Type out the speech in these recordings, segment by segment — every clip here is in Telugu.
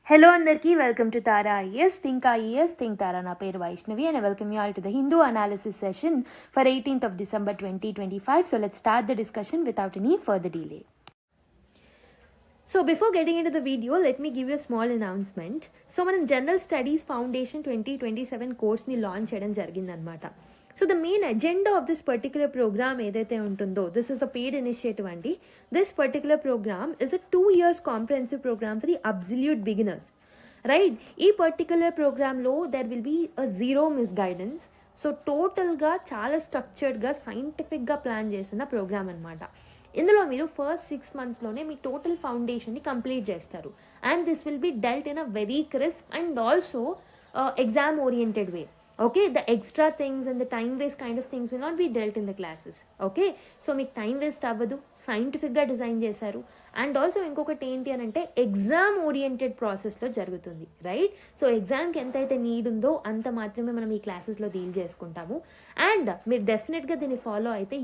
Hello Andarki, welcome to Tara IAS, Think IAS, Think Tara. Na peru Vaishnavi and I welcome you all to the Hindu analysis session for 18th of December 2025. So let's start the discussion without any further delay. So before getting into the video, let me give you a small announcement. So మనం General Studies Foundation 2027 కోర్స్ని లాంచ్ చేయడం జరిగిందనమాట. So the main agenda of this particular programme ఏదైతే ఉంటుందో, this is a paid initiative అండి. This particular programme is a 2 years comprehensive programme for the absolute beginners, right? ఈ పర్టికులర్ ప్రోగ్రాంలో there will be a zero miss guidance. So టోటల్గా చాలా స్ట్రక్చర్డ్గా సైంటిఫిక్గా ప్లాన్ చేసిన ప్రోగ్రామ్ అనమాట. ఇందులో మీరు ఫస్ట్ 6 monthsలోనే మీ టోటల్ ఫౌండేషన్ని కంప్లీట్ చేస్తారు. And this will be dealt in a very crisp and also exam oriented way. Okay, the extra things and the time waste kind of things will not be dealt in the classes. Okay, so మీకు టైం వేస్ట్ అవ్వదు, సైంటిఫిక్గా డిజైన్ చేశారు. అండ్ ఆల్సో ఇంకొకటి ఏంటి అని అంటే ఎగ్జామ్ ఓరియంటెడ్ ప్రాసెస్లో జరుగుతుంది, రైట్? సో ఎగ్జామ్కి ఎంతైతే నీడ్ ఉందో అంత మాత్రమే మనం ఈ క్లాసెస్లో డీల్ చేసుకుంటాము. అండ్ మీరు డెఫినెట్గా దీన్ని ఫాలో అయితే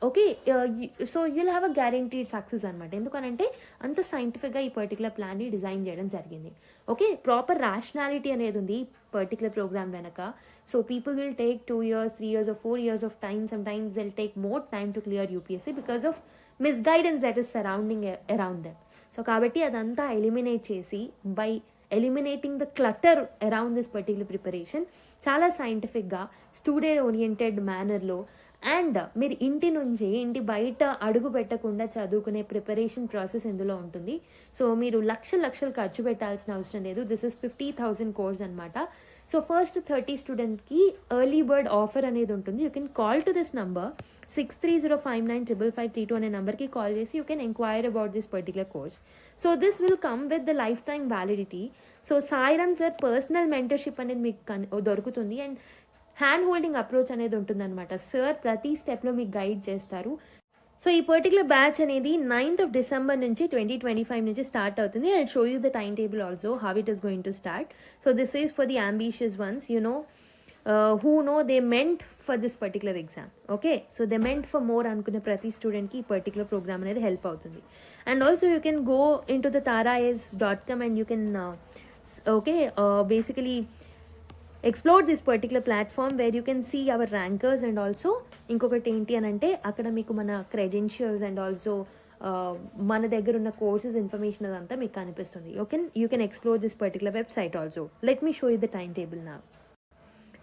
okay, so you'll have a guaranteed success అనమాట. ఎందుకనంటే అంత సైంటిఫిక్గా ఈ పర్టికులర్ ప్లాన్ని డిజైన్ చేయడం జరిగింది. ఓకే, ప్రాపర్ ర్యాషనాలిటీ అనేది ఉంది ఈ పర్టికులర్ ప్రోగ్రామ్ వెనక. So people will take 2 years, 3 years or 4 years of time. Sometimes they'll take more time to clear UPSC because of misguidance that is surrounding around them. So kabatti adanta eliminate chesi by eliminating the clutter around this particular preparation, చాలా సైంటిఫిక్గా స్టూడెంట్ ఓరియంటెడ్ మేనర్లో అండ్ మీరు ఇంటి నుంచి ఇంటి బయట అడుగు పెట్టకుండా చదువుకునే ప్రిపరేషన్ ప్రాసెస్ ఇందులో ఉంటుంది. సో మీరు లక్షలు ఖర్చు పెట్టాల్సిన అవసరం లేదు. దిస్ ఇస్ 50,000 కోర్స్ అనమాట. సో ఫస్ట్ 30 స్టూడెంట్స్కి ఎర్లీ బర్డ్ ఆఫర్ అనేది ఉంటుంది. You can call to this number 6305955532 అనే నెంబర్కి కాల్ చేసి you can enquire about this particular course. So this will come with the life time validity. So Sairam sir personal mentorship అనేది మీకు దొరుకుతుంది అండ్ హ్యాండ్ హోల్డింగ్ అప్రోచ్ అనేది ఉంటుందన్నమాట. సార్ ప్రతి స్టెప్లో మీకు గైడ్ చేస్తారు. సో ఈ పర్టికులర్ బ్యాచ్ అనేది 9th of December నుంచి 2025 నుంచి స్టార్ట్ అవుతుంది. I show you the time table also how it is going to start. So this is for the ambitious once, you know, who know they meant for this particular exam. Okay, so they meant for more అనుకునే ప్రతి స్టూడెంట్కి ఈ పర్టికులర్ ప్రోగ్రామ్ అనేది హెల్ప్ అవుతుంది. And also you can go in to the taraIAS.com and you can basically explore this particular platform where you can see our rankers and also ఇంకొకటి ఏంటి అని అంటే అక్కడ మీకు మన క్రెడెన్షియల్స్ అండ్ ఆల్సో మన దగ్గర ఉన్న కోర్సెస్ ఇన్ఫర్మేషన్ అదంతా మీకు కనిపిస్తుంది. You can explore this particular website also. Let me show you the time table నా.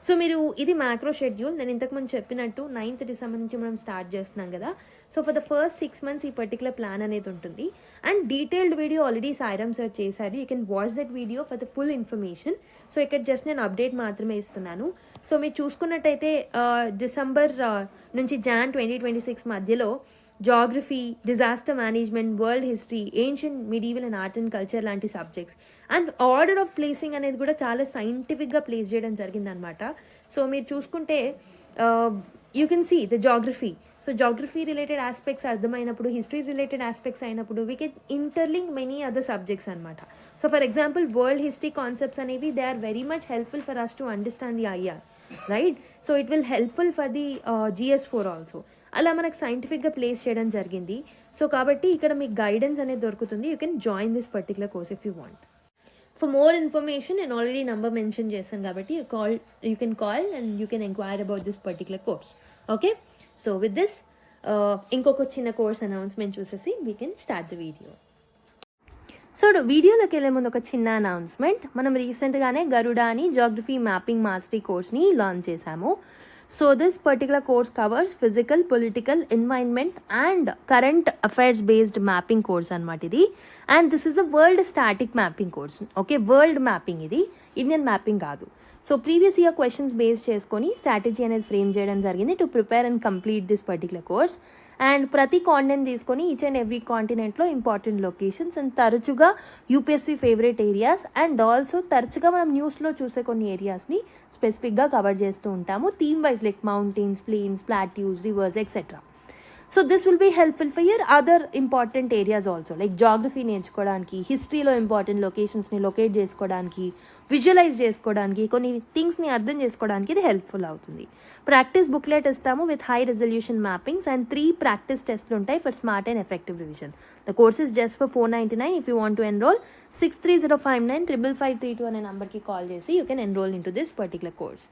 సో మీరు ఇది మ్యాక్రో షెడ్యూల్. నేను ఇంతకుముందు చెప్పినట్టు 9th December నుంచి మనం స్టార్ట్ చేస్తున్నాం కదా. So for the first 6 months ఈ పర్టికులర్ ప్లాన్ అనేది ఉంటుంది. And detailed video already Sairam sir చేశారు. You can watch that video for the full information. So ఇక్కడ జస్ట్ నేను అప్డేట్ మాత్రమే ఇస్తున్నాను. సో మీరు చూసుకున్నట్టయితే డిసెంబర్ నుంచి Jan 2026 మధ్యలో geography, disaster management, world history, ancient, medieval and art and culture లాంటి subjects and order of placing అనేది కూడా చాలా సైంటిఫిక్గా ప్లేస్ చేయడం జరిగిందనమాట. సో మీరు చూసుకుంటే you can see the geography. So geography related aspects అర్థమైనప్పుడు, హిస్టరీ రిలేటెడ్ ఆస్పెక్ట్స్ అయినప్పుడు we can interlink many other subjects అనమాట. So for example world history concepts అనేవి they are very much helpful for us to understand the IR, right? So it will helpful for the GS4 also. అలా మనకు సైంటిఫిక్గా ప్లేస్ చేయడం జరిగింది. సో కాబట్టి ఇక్కడ మీకు గైడెన్స్ అనేది దొరుకుతుంది. You can join this particular course if you want. For more information నేను ఆల్రెడీ నెంబర్ మెన్షన్ చేశాను కాబట్టి you can call and you can enquire about this particular course. Okay, so with this ఇంకొక చిన్న కోర్స్ అనౌన్స్మెంట్ చూసేసి we can start the video. So వీడియోలోకి వెళ్ళే ముందు ఒక చిన్న అనౌన్స్మెంట్. మనం రీసెంట్గానే గరుడ అని జాగ్రఫీ మ్యాపింగ్ మాస్టరీ కోర్స్ని లాంచ్ చేశాము. So this particular course covers physical, political, environment and current affairs based mapping course అనమాట ఇది. And this is the world static mapping course. Okay, world mapping, ఇది ఇండియన్ మ్యాపింగ్ కాదు. So previous year questions base చేసుకొని స్ట్రాటజీ అనేది ఫ్రేమ్ చేయడం జరిగింది to prepare and complete this particular course. And ప్రతి కాంటినెంట్ తీసుకొని ఈచ్ అండ్ ఎవ్రీ కాంటినెంట్లో ఇంపార్టెంట్ లొకేషన్స్ అండ్ తరచుగా UPSC favourite areas and also తరచుగా మనం న్యూస్లో చూసే కొన్ని ఏరియాస్ని స్పెసిఫిక్గా కవర్ చేస్తూ ఉంటాము. Theme wise like mountains, plains, plateaus, rivers etcetera. So this will be helpful for your other important areas also, like geography నేర్చుకోవడానికి, హిస్టరీలో ఇంపార్టెంట్ లొకేషన్స్ని లొకేట్ చేసుకోవడానికి, విజువలైజ్ చేసుకోవడానికి, కొన్ని థింగ్స్ని అర్థం చేసుకోవడానికి ఇది హెల్ప్ఫుల్ అవుతుంది. ప్రాక్టీస్ బుక్లెట్ ఇస్తాము with high resolution mappings and 3 practice టెస్ట్లు ఉంటాయి for smart and effective revision. The course is just for $499. If you want to enrol 6305955532 అనే నెంబర్కి కాల్ చేసి you can enrol in to this particular course.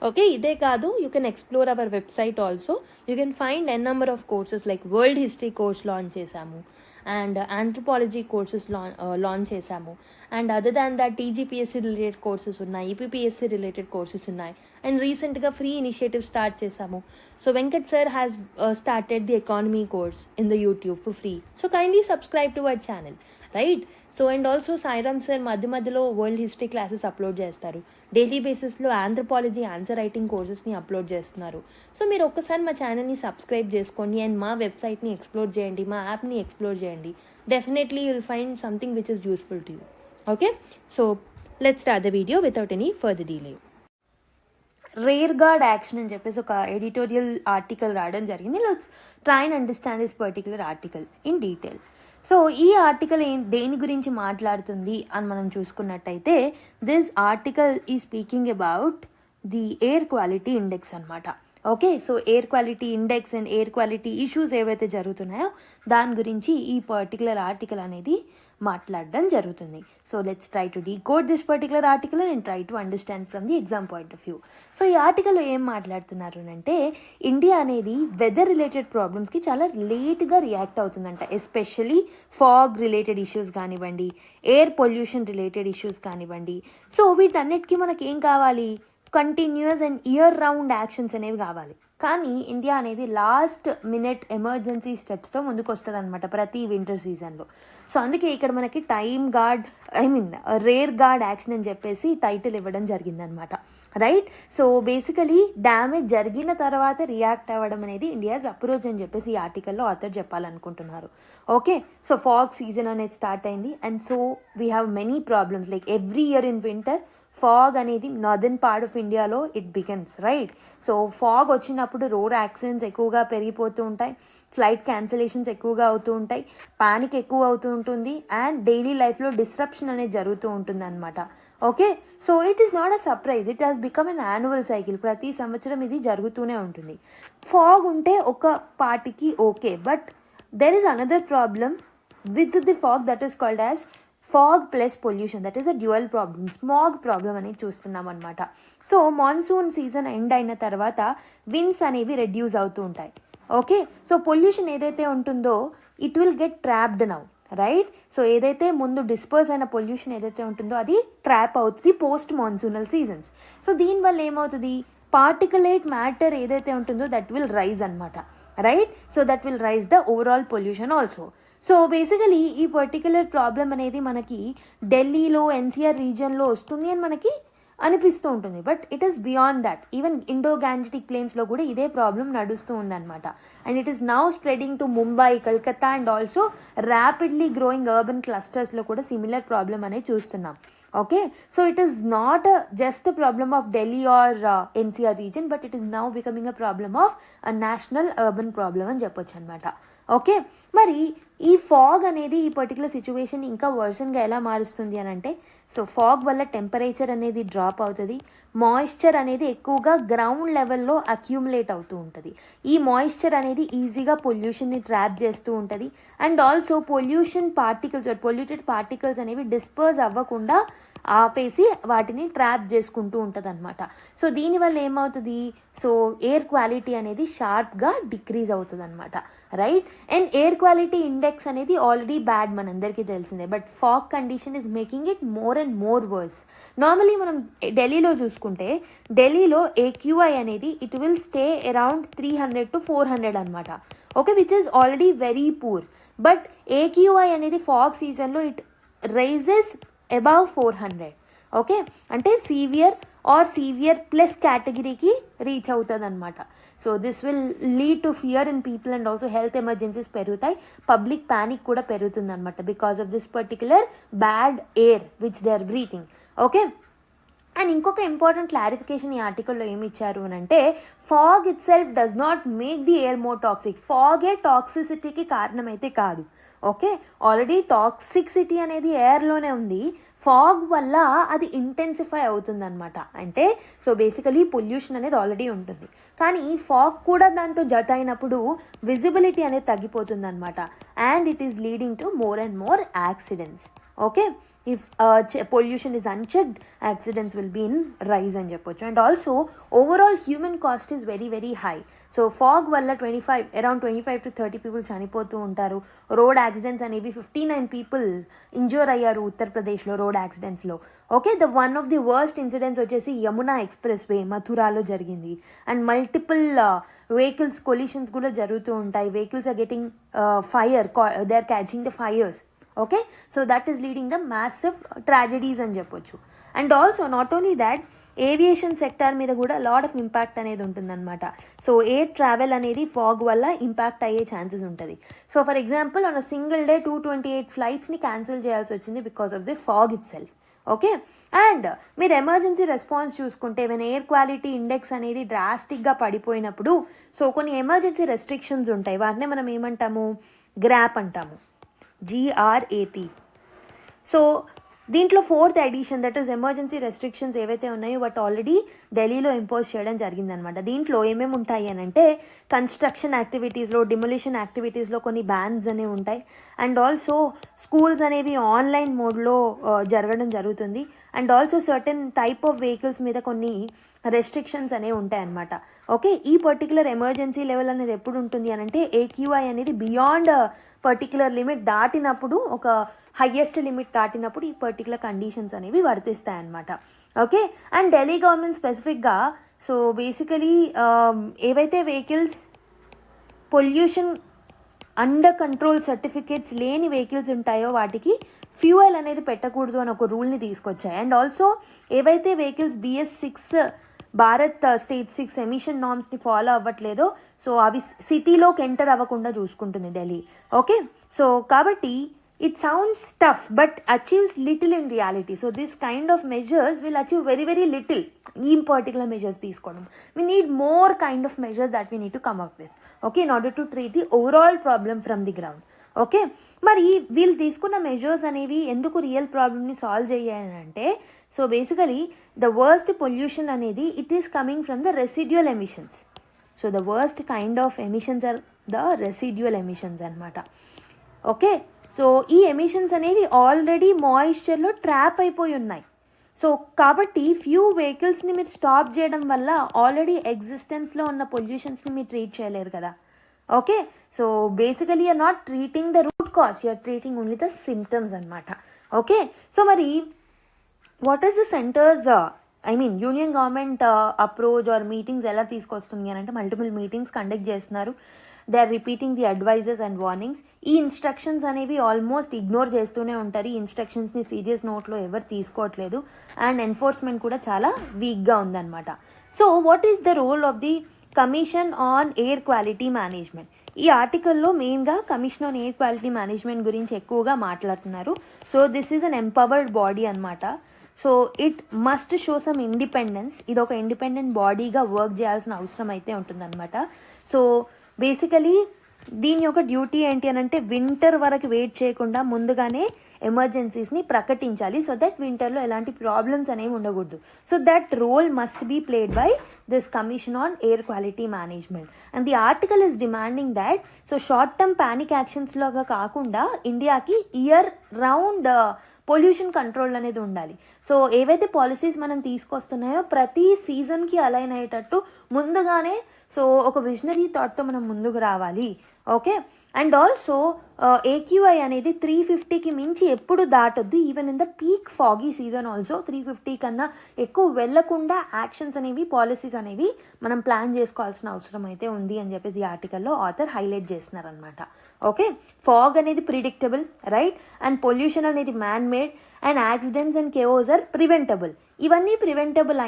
Okay, ఇదే కాదు, you can explore our website also. You can find an number of courses like world history course launch చేశాము అండ్ ఆంథ్రోపాలజీ కోర్సెస్ లాంచ్ చేశాము. And other than that TGPSC related courses ఉన్నాయి, ఈపీపీఎస్సీ రిలేటెడ్ కోర్సెస్ ఉన్నాయి. అండ్ రీసెంట్గా ఫ్రీ ఇనిషియేటివ్ స్టార్ట్ చేశాము. So Venkat sir has started the economy course in the YouTube for free. So kindly subscribe to our channel, right? So and also Sairam sir మధ్యలో వరల్డ్ హిస్టరీ క్లాసెస్ అప్లోడ్ చేస్తారు. డైలీ బేసిస్లో ఆంథ్రోపాలజీ ఆన్సర్ రైటింగ్ కోర్సెస్ని అప్లోడ్ చేస్తున్నారు. సో మీరు ఒక్కసారి మా ఛానల్ని సబ్స్క్రైబ్ చేసుకోండి అండ్ మా వెబ్సైట్ని ఎక్స్ప్లోర్ చేయండి, మా యాప్ని ఎక్స్ప్లోర్ చేయండి. Definitely you will find something which is useful to you. Okay, so let's start the video without any further delay. Rear guard action అని చెప్పేసి ఒక ఎడిటోరియల్ ఆర్టికల్ రాయడం జరిగింది. Let's try and understand this particular article in detail. So ఈ ఆర్టికల్ దేని గురించి మాట్లాడుతుంది అని మనం చూసుకున్నట్టయితే, this article is speaking about the air quality index అనమాట. Okay, so air quality index and air quality issues ఏవైతే జరుగుతున్నాయో దాని గురించి ఈ పర్టికులర్ ఆర్టికల్ అనేది మాట్లాడడం జరుగుతుంది. So let's try to decode this particular article and try to understand from the exam point of view. So ఈ ఆర్టికల్లో ఏం మాట్లాడుతున్నారు అంటే, ఇండియా అనేది వెదర్ రిలేటెడ్ ప్రాబ్లమ్స్కి చాలా లేట్గా రియాక్ట్ అవుతుందంట. ఎస్పెషలీ ఫాగ్ రిలేటెడ్ ఇష్యూస్ కానివ్వండి, ఎయిర్ పొల్యూషన్ రిలేటెడ్ ఇష్యూస్ కానివ్వండి. సో వీటన్నిటికీ మనకి ఏం కావాలి? Continuous and year round actions అనేవి కావాలి. కానీ ఇండియా అనేది లాస్ట్ మినిట్ ఎమర్జెన్సీ స్టెప్స్తో ముందుకు వస్తుంది అనమాట ప్రతి వింటర్ సీజన్లో. సో అందుకే ఇక్కడ మనకి రేర్ గార్డ్ యాక్షన్ అని చెప్పేసి టైటిల్ ఇవ్వడం జరిగిందనమాట, రైట్? సో బేసికలీ డ్యామేజ్ జరిగిన తర్వాత రియాక్ట్ అవ్వడం అనేది ఇండియాస్ అప్రోచ్ అని చెప్పేసి ఈ ఆర్టికల్లో ఆథర్ చెప్పాలనుకుంటున్నారు. ఓకే, సో ఫాగ్ సీజన్ అనేది స్టార్ట్ అయింది and so we have many problems like every year in winter fog అనేది నార్దర్న్ పార్ట్ ఆఫ్ ఇండియాలో it begins, right? So fog వచ్చినప్పుడు రోడ్ యాక్సిడెంట్స్ ఎక్కువగా పెరిగిపోతూ ఉంటాయి, ఫ్లైట్ క్యాన్సిలేషన్స్ ఎక్కువగా అవుతూ ఉంటాయి, పానిక్ ఎక్కువ అవుతూ ఉంటుంది అండ్ డైలీ లైఫ్లో డిస్రప్షన్ అనేది జరుగుతూ ఉంటుంది అనమాట. Okay, so it is not a surprise, it has become an annual cycle. ప్రతి సంవత్సరం ఇది జరుగుతూనే ఉంటుంది. ఫాగ్ ఉంటే ఒక పార్టీకి okay, but there is another problem with the fog that is called as fog plus pollution, that is a dual problem, smog problem అనేది చూస్తున్నాం అనమాట. సో మాన్సూన్ సీజన్ ఎండ్ అయిన తర్వాత విండ్స్ అనేవి రెడ్యూస్ అవుతూ ఉంటాయి. ఓకే, సో పొల్యూషన్ ఏదైతే ఉంటుందో it will get trapped now, right? So ఏదైతే ముందు డిస్పర్స్ అయిన పొల్యూషన్ ఏదైతే ఉంటుందో అది ట్రాప్ అవుతుంది పోస్ట్ మాన్సూనల్ సీజన్స్. సో దీనివల్ల ఏమవుతుంది? పార్టికులేట్ మ్యాటర్ ఏదైతే ఉంటుందో దట్ విల్ రైజ్ అనమాట, right? So that will rise the overall pollution also. So basically ఈ పర్టికులర్ ప్రాబ్లం అనేది మనకి ఢిల్లీలో ఎన్సీఆర్ రీజియన్లో వస్తుంది అని మనకి అనిపిస్తూ ఉంటుంది, but it is beyond that. Even Indo Gangetic ప్లేన్స్లో కూడా ఇదే ప్రాబ్లం నడుస్తూ ఉందన్నమాట. And it is now spreading to Mumbai, Calcutta and also rapidly growing urban క్లస్టర్స్లో కూడా సిమిలర్ ప్రాబ్లం అనేది చూస్తున్నాం. Okay, so it is not just problem of Delhi or NCR region, but it is now becoming a problem of a national urban problem అని చెప్పొచ్చు అనమాట. ఓకే, మరి ఈ ఫాగ్ అనేది ఈ పర్టికులర్ సిచ్యువేషన్ ఇంకా వర్షన్గా ఎలా మారుస్తుంది అని అంటే, సో ఫాగ్ వల్ల టెంపరేచర్ అనేది డ్రాప్ అవుతుంది, మాయిశ్చర్ అనేది ఎక్కువగా గ్రౌండ్ లెవెల్లో అక్యూములేట్ అవుతూ ఉంటుంది. ఈ మాయిశ్చర్ అనేది ఈజీగా పొల్యూషన్ని ట్రాప్ చేస్తూ ఉంటుంది అండ్ ఆల్సో పొల్యూటెడ్ పార్టికల్స్ అనేవి డిస్పర్స్ అవ్వకుండా ఆపేసి వాటిని ట్రాప్ చేసుకుంటూ ఉంటుంది అనమాట. సో దీనివల్ల ఏమవుతుంది? సో ఎయిర్ క్వాలిటీ అనేది షార్ప్గా డిక్రీజ్ అవుతుంది అనమాట, right? And air quality index అనేది ఆల్రెడీ బ్యాడ్ మనందరికీ తెలిసిందే, but fog condition is making it more and more worse. Normally మనం ఢిల్లీలో చూసుకుంటే ఢిల్లీలో AQI అనేది it will stay around 300 to 400 అనమాట. Okay, which is already very poor. But AQI అనేది ఫాగ్ సీజన్లో ఇట్ రైజెస్ అబవ్ 400. ఓకే, అంటే సివియర్ ప్లస్ కేటగిరీకి రీచ్ అవుతుంది అనమాట. So this will lead to fear in people and also health emergencies పెరుగుతాయి, పబ్లిక్ ప్యానిక్ కూడా పెరుగుతుంది అనమాట because of this particular bad air which they are breathing. Okay, and ఇంకొక ఇంపార్టెంట్ క్లారిఫికేషన్ ఈ ఆర్టికల్లో ఏమి ఇచ్చారు అని అంటే, fog itself does not make the air more toxic. ఫాగే టాక్సిసిటీకి కారణమైతే కాదు. ఓకే, ఆల్రెడీ టాక్సిసిటీ అనేది ఎయిర్లోనే ఉంది, ఫాగ్ వల్ల అది ఇంటెన్సిఫై అవుతుందన్నమాట. అంటే సో బేసికలీ పొల్యూషన్ అనేది ఆల్రెడీ ఉంటుంది, కానీ ఫాగ్ కూడా దాంతో జత అయినప్పుడు విజిబిలిటీ అనేది తగ్గిపోతుందన్నమాట. And it is leading to more and more accidents. Okay, if pollution is unchecked, accidents will be in rise అని చెప్పొచ్చు. And also overall human cost is very very high. So fog వల్ల అరౌండ్ 25 to 30 పీపుల్ చనిపోతూ ఉంటారు. రోడ్ యాక్సిడెంట్స్ అనేవి 59 పీపుల్ ఇంజూర్ అయ్యారు ఉత్తరప్రదేశ్లో రోడ్ యాక్సిడెంట్స్లో. Okay, the one of the worst incidents వచ్చేసి యమునా ఎక్స్ప్రెస్ వే మథురాలో జరిగింది. అండ్ మల్టిపుల్ వెహికల్స్ కొలిషన్స్ కూడా జరుగుతూ ఉంటాయి. Vehicles are getting fire, they are catching the fires. Okay, so that is leading the massive tragedies అని చెప్పొచ్చు. And also not only that, aviation sector మీద కూడా లాట్ ఆఫ్ ఇంపాక్ట్ అనేది ఉంటుందన్నమాట. సో ఎయిర్ ట్రావెల్ అనేది ఫాగ్ వల్ల ఇంపాక్ట్ అయ్యే ఛాన్సెస్ ఉంటుంది. So for example on a single day 228 ఫ్లైట్స్ని క్యాన్సిల్ చేయాల్సి వచ్చింది because of the fog itself. Okay, and మీరు ఎమర్జెన్సీ రెస్పాన్స్ చూసుకుంటే వెన్ ఎయిర్ క్వాలిటీ ఇండెక్స్ అనేది డ్రాస్టిక్గా పడిపోయినప్పుడు సో కొన్ని ఎమర్జెన్సీ రెస్ట్రిక్షన్స్ ఉంటాయి. వాటినే మనం ఏమంటాము, గ్రాప్ అంటాము, GRAP. సో దీంట్లో 4th edition, that is emergency restrictions ఏవైతే ఉన్నాయో వాటి ఆల్రెడీ ఢిల్లీలో ఇంపోజ్ చేయడం జరిగిందనమాట. దీంట్లో ఏమేమి ఉంటాయి అని అంటే, కన్స్ట్రక్షన్ యాక్టివిటీస్లో, డిమొలిషన్ యాక్టివిటీస్లో కొన్ని బ్యాన్స్ అనేవి ఉంటాయి. అండ్ ఆల్సో స్కూల్స్ అనేవి ఆన్లైన్ మోడ్లో జరగడం జరుగుతుంది. And also certain type of vehicles మీద కొన్ని రెస్ట్రిక్షన్స్ అనేవి ఉంటాయన్నమాట. ఓకే, ఈ పర్టికులర్ ఎమర్జెన్సీ లెవెల్ అనేది ఎప్పుడు ఉంటుంది అని అంటే, AQI అనేది బియాండ్ పర్టికులర్ లిమిట్ దాటినప్పుడు, ఒక హయ్యెస్ట్ లిమిట్ దాటినప్పుడు ఈ పర్టికులర్ కండిషన్స్ అనేవి వర్తిస్తాయి అన్నమాట. ఓకే, అండ్ ఢిల్లీ గవర్నమెంట్ స్పెసిఫిక్గా సో బేసికలీ ఏవైతే vehicles pollution under control certificates లేని వెహికల్స్ ఉంటాయో వాటికి ఫ్యూయల్ అనేది పెట్టకూడదు అని ఒక రూల్ని తీసుకొచ్చాయి. అండ్ ఆల్సో ఏవైతే vehicles BS6 Bharat state 6 emission నార్మ్స్ని ఫాలో అవ్వట్లేదో సో అవి సిటీలోకి ఎంటర్ అవ్వకుండా చూసుకుంటుంది ఢిల్లీ. ఓకే, సో కాబట్టి it sounds tough but achieves little in reality. So this kind of measures will achieve very very little. ఈ పర్టికులర్ మెజర్స్ తీసుకోవడం, we need more kind of measures that we need to come up with. Okay, in order to treat the overall problem from the ground. Okay, మరి వీళ్ళు తీసుకున్న మెజర్స్ అనేవి ఎందుకు రియల్ ప్రాబ్లమ్ని సాల్వ్ చేయాలంటే, so basically the worst pollution అనేది it is coming from the residual emissions. So the worst kind of emissions are the residual emissions అనమాట. ఓకే, సో ఈ ఎమిషన్స్ అనేవి ఆల్రెడీ మాయిశ్చర్లో ట్రాప్ అయిపోయి ఉన్నాయి. సో కాబట్టి ఫ్యూ వెహికల్స్ని మీరు స్టాప్ చేయడం వల్ల ఆల్రెడీ ఎగ్జిస్టెన్స్లో ఉన్న పొల్యూషన్స్ని మీరు ట్రీట్ చేయలేరు కదా. Okay, so basically you're not treating the root cause, you're treating only the symptoms అనమాట. ఓకే, సో మరి what is the centre's union government approach or meetings ఎలా తీసుకొస్తుంది అని అంటే, మల్టిపుల్ మీటింగ్స్ కండక్ట్ చేస్తున్నారు. They are repeating the advises and warnings. ఈ ఇన్స్ట్రక్షన్స్ అనేవి ఆల్మోస్ట్ ఇగ్నోర్ చేస్తూనే ఉంటారు. ఈ ఇన్స్ట్రక్షన్స్ని సీరియస్ నోట్లో ఎవరు తీసుకోవట్లేదు. అండ్ ఎన్ఫోర్స్మెంట్ కూడా చాలా వీక్గా ఉందన్నమాట. So what is the role of the commission on air quality management? ఈ ఆర్టికల్లో మెయిన్గా commission on air quality management గురించి ఎక్కువగా మాట్లాడుతున్నారు. So this is an empowered body అనమాట. So it must show some independence. ఇది ఒక ఇండిపెండెంట్ బాడీగా వర్క్ చేయాల్సిన అవసరం అయితే ఉంటుందన్నమాట. సో బేసికలీ దీని యొక్క డ్యూటీ ఏంటి అని అంటే, వింటర్ వరకు వెయిట్ చేయకుండా ముందుగానే ఎమర్జెన్సీస్ని ప్రకటించాలి. సో దట్ వింటర్లో ఎలాంటి ప్రాబ్లమ్స్ అనేవి ఉండకూడదు. So that role must be played by this commission on air quality management. And the article is demanding that so short term panic యాక్షన్స్లాగా కాకుండా ఇండియాకి ఇయర్ రౌండ్ పొల్యూషన్ కంట్రోల్ అనేది ఉండాలి. సో ఏవైతే పాలసీస్ మనం తీసుకొస్తున్నాయో ప్రతి సీజన్కి అలైన్ అయ్యేటట్టు ముందుగానే సో ఒక విజనరీ థాట్తో మనం ముందుకు రావాలి. ఓకే, అండ్ ఆల్సో AQI అనేది 350కి మించి ఎప్పుడు దాటొద్దు. Even in the peak foggy season also 350 కన్నా ఎక్కువ వెళ్లకుండా యాక్షన్స్ అనేవి, పాలసీస్ అనేవి మనం ప్లాన్ చేసుకోవాల్సిన అవసరం అయితే ఉంది అని చెప్పేసి ఈ ఆర్టికల్లో ఆథర్ హైలైట్ చేస్తున్నారనమాట. ఓకే, ఫాగ్ అనేది ప్రిడిక్టబుల్, రైట్, అండ్ పొల్యూషన్ అనేది man made, and accidents and chaos are preventable. ఇవన్నీ ప్రివెంటబుల్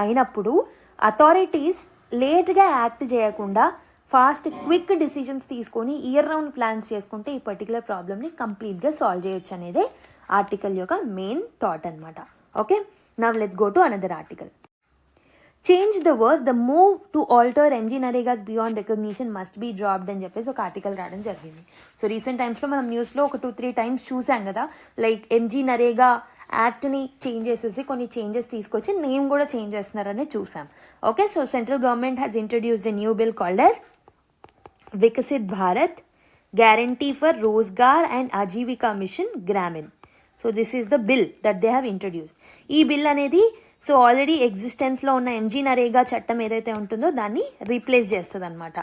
అయినప్పుడు అథారిటీస్ లేట్గా యాక్ట్ చేయకుండా ఫాస్ట్ క్విక్ డిసిషన్స్ తీసుకొని ఇయర్ రౌండ్ ప్లాన్స్ చేసుకుంటే ఈ పర్టికులర్ ప్రాబ్లమ్ని కంప్లీట్గా సాల్వ్ చేయొచ్చు అనేదే ఆర్టికల్ యొక్క మెయిన్ థాట్ అనమాట. Okay, Now let's go to another article. Change the worse, the move to alter MGNREGA's beyond recognition must be dropped అని చెప్పేసి ఒక ఆర్టికల్ రావడం జరిగింది. సో రీసెంట్ టైమ్స్లో మనం న్యూస్లో ఒక 2-3 టైమ్స్ చూసాం కదా, లైక్ ఎంజీ నరేగా యాక్ట్ని చేంజ్ చేసేసి కొన్ని చేంజెస్ తీసుకొచ్చి నేమ్ కూడా చేంజ్ చేస్తున్నారని చూసాం. Okay, so central government has introduced a new bill called as Viksit Bharat guarantee for Rozgar and Ajeevika mission Gramin. So this is the bill that they have introduced. ఈ బిల్ అనేది సో ఆల్రెడీ ఎగ్జిస్టెన్స్లో ఉన్న ఎంజీ నరేగా చట్టం ఏదైతే ఉంటుందో దాన్ని రీప్లేస్ చేస్తుంది అనమాట.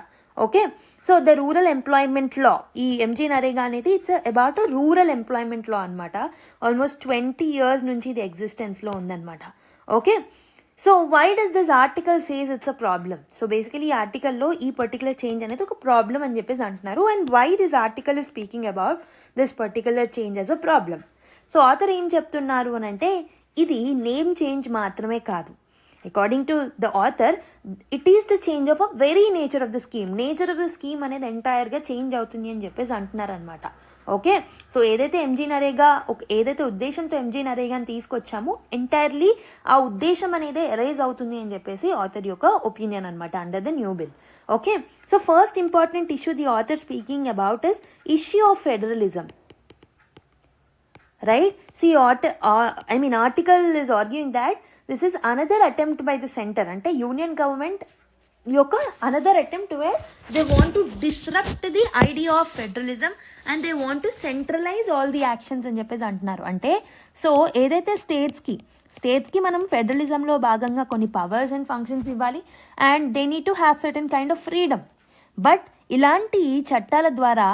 Okay, so the rural employment law, ఈ ఎంజీ నరేగా అనేది it's about rural employment law అనమాట. ఆల్మోస్ట్ 20 years నుంచి ఇది ఎగ్జిస్టెన్స్లో ఉందన్నమాట. Okay, so why does this article says it's a problem? So basically ఈ ఆర్టికల్లో ఈ పర్టికులర్ చేంజ్ అనేది ఒక ప్రాబ్లమ్ అని చెప్పేసి అంటున్నారు. And why this article is speaking about this particular change as a problem? So author ఏం చెప్తున్నారు అని అంటే, ఇది నేమ్ చేంజ్ మాత్రమే కాదు. According to the author, it is the change of a very nature of the scheme. Nature of the scheme అనేది ఎంటైర్గా చేంజ్ అవుతుంది అని చెప్పేసి అంటున్నారనమాట. ఓకే, సో ఏదైతే ఎంజీ నరేగా ఏదైతే ఉద్దేశంతో ఎంజీ నరేగాని తీసుకొచ్చామో ఎంటైర్లీ ఆ ఉద్దేశం అనేది ఎరేజ్ అవుతుంది అని చెప్పేసి ఆథర్ యొక్క ఒపీనియన్ అనమాట under the new bill. Okay, so first important issue the author speaking about is issue of federalism. Right? See, article is arguing that this is another attempt by the center. Ante union government yokka another attempt where they want to disrupt the idea of federalism and they want to centralize all the actions అని చెప్పేసి అంటున్నారు. అంటే సో ఏదైతే స్టేట్స్కి మనం ఫెడరలిజంలో భాగంగా కొన్ని పవర్స్ అండ్ ఫంక్షన్స్ ఇవ్వాలి and they need to have certain kind of freedom. But ఇలాంటి చట్టాల ద్వారా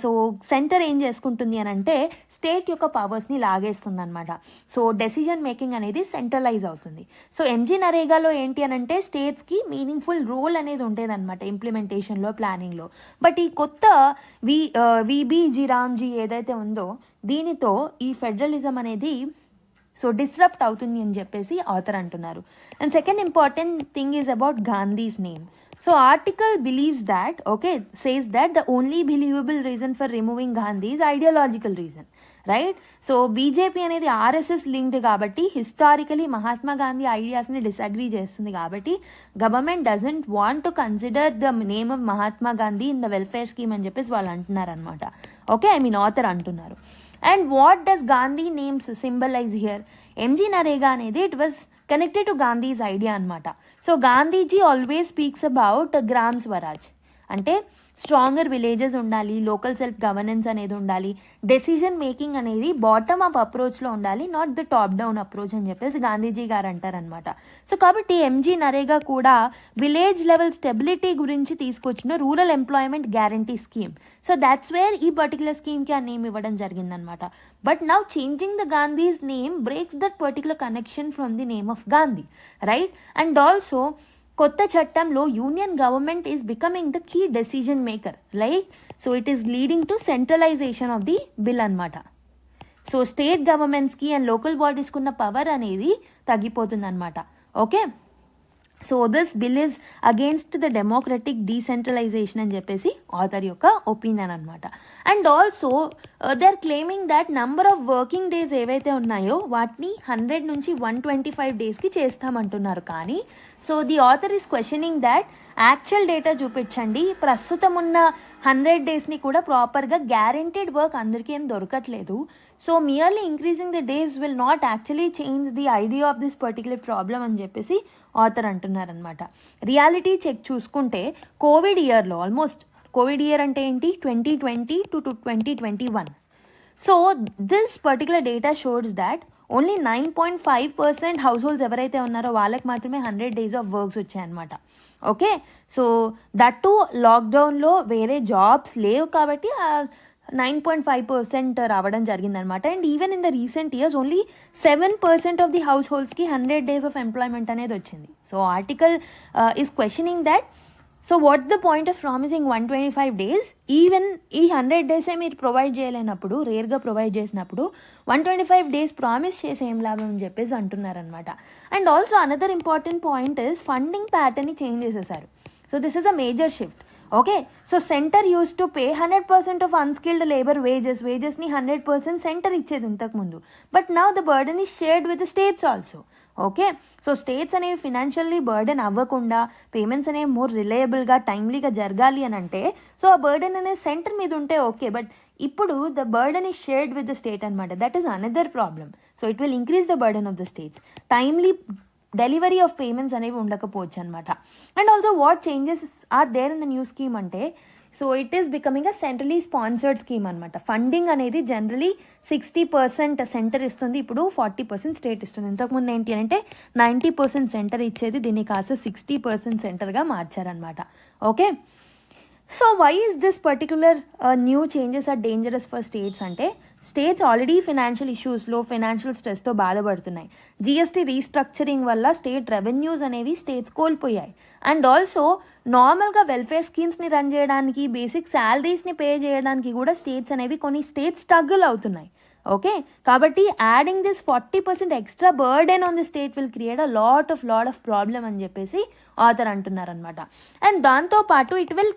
సో సెంటర్ ఏం చేసుకుంటుంది అని అంటే స్టేట్ యొక్క పవర్స్ని లాగేస్తుంది అనమాట. సో డెసిజన్ మేకింగ్ అనేది సెంట్రలైజ్ అవుతుంది. సో ఎంజీ నరేగాలో ఏంటి అని అంటే స్టేట్స్కి మీనింగ్ఫుల్ రోల్ అనేది ఉండేదన్నమాట ఇంప్లిమెంటేషన్లో, ప్లానింగ్లో. బట్ ఈ కొత్త విబిజీ రామ్జీ ఏదైతే ఉందో దీనితో ఈ ఫెడరలిజం అనేది సో డిస్రప్ట్ అవుతుంది అని చెప్పేసి ఆథర్ అంటున్నారు. And second important thing is about Gandhi's name. So article believes that, says that the only believable reason for removing Gandhi is ideological reason, right? So BJP అనేది RSS linked కాబట్టి హిస్టారికలీ మహాత్మా గాంధీ ఐడియాస్ని డిసగ్రీ చేస్తుంది కాబట్టి government doesn't want to consider the name of Mahatma Gandhi in the welfare scheme అని చెప్పేసి వాళ్ళు అంటున్నారు అనమాట. ఓకే, ఆథర్ అంటున్నారు. And what does Gandhi names symbolize here? MG NREGA అనేది it was connected to Gandhi's idea అనమాట. So Gandhiji always speaks about Gram Swaraj, అంటే స్ట్రాంగర్ విలేజెస్ ఉండాలి, లోకల్ సెల్ఫ్ గవర్నెన్స్ అనేది ఉండాలి, డెసిజన్ మేకింగ్ అనేది బాటమ్ అప్ అప్రోచ్లో ఉండాలి, not the top down approach అని చెప్పేసి గాంధీజీ గారు అంటారనమాట. సో కాబట్టి ఎంజీ నరేగా కూడా విలేజ్ లెవెల్ స్టెబిలిటీ గురించి తీసుకొచ్చిన rural employment guarantee scheme. So that's where ఈ పర్టికులర్ స్కీమ్కి ఆ నేమ్ ఇవ్వడం జరిగిందనమాట. But now changing the Gandhi's name breaks that particular connection from the name of Gandhi, right? And also కొత్త చట్టంలో union government is becoming the key decision maker, like so it is leading to centralisation of the bill అనమాట. సో స్టేట్ గవర్నమెంట్స్కి అండ్ లోకల్ బాడీస్కి ఉన్న పవర్ అనేది తగ్గిపోతుంది అనమాట. Okay, so this bill is against the democratic decentralisation అని చెప్పేసి ఆథర్ యొక్క ఒపీనియన్ అనమాట. And also they are claiming that number of working days ఏవైతే ఉన్నాయో వాటిని 100 నుంచి 125 డేస్కి చేస్తామంటున్నారు. కానీ so the author is questioning that actual data చూపించండి, ప్రస్తుతం ఉన్న 100 డేస్ని కూడా ప్రాపర్గా గ్యారెంటీడ్ వర్క్ అందరికీ ఏం దొరకట్లేదు. So merely increasing the days will not actually change the idea of this particular problem అని చెప్పేసి ఆథర్ అంటున్నారనమాట. రియాలిటీ చెక్ చూసుకుంటే కోవిడ్ ఇయర్లో ఆల్మోస్ట్ కోవిడ్ ఇయర్ అంటే ఏంటి 2020 to 2021. So this particular data షోడ్స్ దాట్ ఓన్లీ 9.5% హౌస్ హోల్డ్స్ ఎవరైతే ఉన్నారో వాళ్ళకి మాత్రమే 100 days ఆఫ్ వర్క్స్ వచ్చాయన్నమాట. ఓకే, సో దట్ టు లాక్డౌన్లో వేరే జాబ్స్ లేవు కాబట్టి 9.5% రావడం జరిగిందనమాట. And even in the recent years only 7% of the హౌస్ హోల్డ్స్కి 100 days ఆఫ్ ఎంప్లాయ్మెంట్ అనేది వచ్చింది. So article is questioning that so what's the point of promising 125 days? ఈవెన్ ఈ 100 days మీరు ప్రొవైడ్ చేయలేనప్పుడు, రేర్గా ప్రొవైడ్ చేసినప్పుడు 125 days ప్రామిస్ చేసి ఏం లాభం అని చెప్పేసి అంటున్నారనమాట. And also another important point is funding ప్యాటర్న్ని చేంజ్ చేసేసారు. So this is a major shift. Okay. So centre used to pay 100% of unskilled labour వేజెస్‌ని 100% సెంటర్ ఇచ్చేది ఇంతకుముందు. But now the burden is shared with the states also. Okay. So states అనేవి ఫినాన్షియల్లీ బర్డెన్ అవ్వకుండా పేమెంట్స్ అనేవి మోర్ రిలయబుల్గా టైమ్లీగా జరగాలి అని అంటే సో ఆ బర్డెన్ అనేది సెంటర్ మీద ఉంటే ఓకే. బట్ ఇప్పుడు the burden is shared with the state అనమాట. That is another problem. So it will increase the burden of the states. Timely delivery of payments అనేవి ఉండకపోవచ్చు అనమాట. And also what changes are there in the new scheme అంటే so it is becoming a centrally sponsored scheme అనమాట. ఫండింగ్ అనేది జనరలీ 60% సెంటర్ ఇస్తుంది, ఇప్పుడు 40% స్టేట్ ఇస్తుంది. ఇంతకుముందు ఏంటి అంటే 90% సెంటర్ ఇచ్చేది, దీన్ని కాస్త 60% సెంటర్గా మార్చారనమాట. Okay. So why is this particular new changes are dangerous for states అంటే స్టేట్స్ ఆల్రెడీ ఫినాన్షియల్ ఇష్యూస్లో ఫైనాన్షియల్ స్ట్రెస్తో బాధపడుతున్నాయి. జిఎస్టీ రీస్ట్రక్చరింగ్ వల్ల స్టేట్ రెవెన్యూస్ అనేవి స్టేట్స్ కోల్పోయాయి. అండ్ ఆల్సో నార్మల్గా వెల్ఫేర్ స్కీమ్స్ని రన్ చేయడానికి, బేసిక్ శాలరీస్ని పే చేయడానికి కూడా స్టేట్స్ అనేవి కొన్ని స్టేట్స్ స్ట్రగుల్ అవుతున్నాయి. ఓకే. కాబట్టి adding this 40% extra burden on the state will create a lot of problem అని చెప్పేసి ఆథర్ అంటున్నారనమాట. అండ్ దాంతోపాటు it will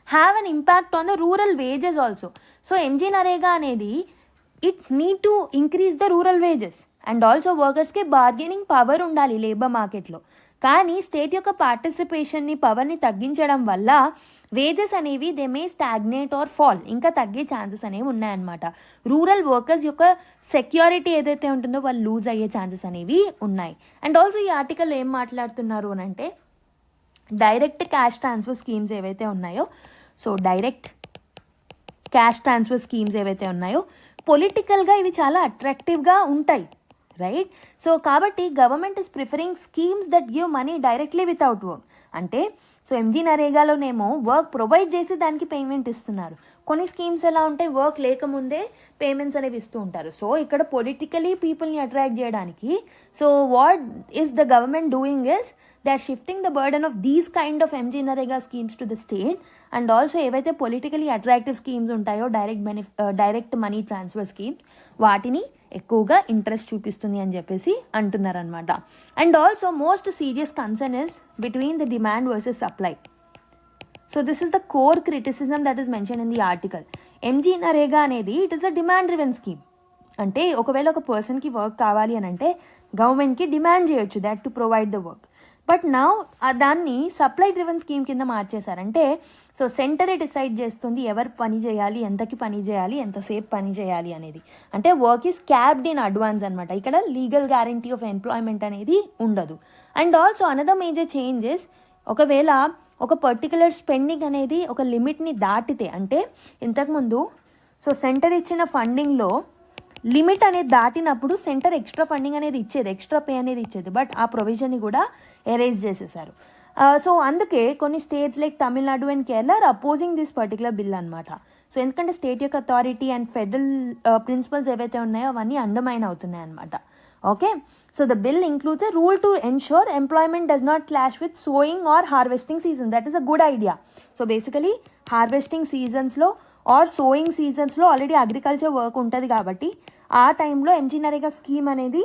have an impact on the rural wages also. So MG NREGA అనేది it need to increase the rural wages and also వర్కర్స్కి బార్గెనింగ్ పవర్ ఉండాలి లేబర్ మార్కెట్లో. కానీ స్టేట్ యొక్క పార్టిసిపేషన్ని పవర్ని తగ్గించడం వల్ల వేజెస్ అనేవి they may stagnate or fall, ఇంకా తగ్గే ఛాన్సెస్ అనేవి ఉన్నాయన్నమాట. రూరల్ వర్కర్స్ యొక్క సెక్యూరిటీ ఏదైతే ఉంటుందో వాళ్ళు లూజ్ అయ్యే ఛాన్సెస్ అనేవి ఉన్నాయి. అండ్ ఆల్సో ఈ ఆర్టికల్ ఏం మాట్లాడుతున్నారు అని అంటే డైరెక్ట్ క్యాష్ ట్రాన్స్ఫర్ స్కీమ్స్ ఏవైతే ఉన్నాయో so direct cash transfer schemes ఏవైతే ఉన్నాయో పొలిటికల్గా ఇవి చాలా అట్రాక్టివ్గా ఉంటాయి, రైట్? సో కాబట్టి government is preferring schemes that give money directly without work. అంటే సో ఎంజీ నరేగాలోనేమో వర్క్ ప్రొవైడ్ చేసి దానికి పేమెంట్ ఇస్తున్నారు. కొన్ని స్కీమ్స్ ఎలా ఉంటాయి, వర్క్ లేకముందే పేమెంట్స్ అనేవి ఇస్తూ ఉంటారు. సో ఇక్కడ పొలిటికలీ పీపుల్ని అట్రాక్ట్ చేయడానికి so what is the government doing is they are shifting the burden of these kind of MG NREGA schemes to the state. And also ఏవైతే పొలిటికలీ అట్రాక్టివ్ స్కీమ్స్ ఉంటాయో డైరెక్ట్ మనీ ట్రాన్స్ఫర్ స్కీమ్స్ వాటిని ఎక్కువగా ఇంట్రెస్ట్ చూపిస్తుంది అని చెప్పేసి అంటున్నారనమాట. And also most serious concern is between the demand versus supply. So this is the core criticism that is mention in the article. MG NREGA అనేది it is a demand driven scheme. అంటే ఒకవేళ ఒక పర్సన్కి వర్క్ కావాలి అని అంటే గవర్నమెంట్కి డిమాండ్ చేయొచ్చు that to provide the work. But now దాన్ని సప్లై డ్రివెన్ స్కీమ్ కింద మార్చేశారంటే సో సెంటరే డిసైడ్ చేస్తుంది ఎవరు పని చేయాలి, ఎంతకి పని చేయాలి, ఎంతసేపు పని చేయాలి అనేది. అంటే work is capped in advance అనమాట. ఇక్కడ లీగల్ గ్యారంటీ ఆఫ్ ఎంప్లాయ్మెంట్ అనేది ఉండదు. And also another major changes, ఒకవేళ ఒక పర్టికులర్ స్పెండింగ్ అనేది ఒక లిమిట్ని దాటితే, అంటే ఇంతకుముందు సో సెంటర్ ఇచ్చిన ఫండింగ్లో లిమిట్ అనేది దాటినప్పుడు సెంటర్ ఎక్స్ట్రా ఫండింగ్ అనేది ఇచ్చేది, ఎక్స్ట్రా పే అనేది ఇచ్చేది. బట్ ఆ ప్రొవిజన్ని కూడా ఎరేజ్ చేసేసారు. సో అందుకే కొన్ని states like Tamil Nadu and Kerala are opposing this particular bill అనమాట. సో ఎందుకంటే స్టేట్ యొక్క అథారిటీ అండ్ ఫెడరల్ ప్రిన్సిపల్స్ ఏవైతే ఉన్నాయో అవన్నీ అండర్మైన్ అవుతున్నాయి అనమాట. Okay. So the bill includes a rule to ensure employment does not clash with sowing or harvesting season. That is a good idea. So basically harvesting సీజన్స్లో ఆర్ సోయింగ్ సీజన్స్లో ఆల్రెడీ అగ్రికల్చర్ వర్క్ ఉంటుంది కాబట్టి ఆ టైంలో ఎంజీ నరేగా స్కీమ్ అనేది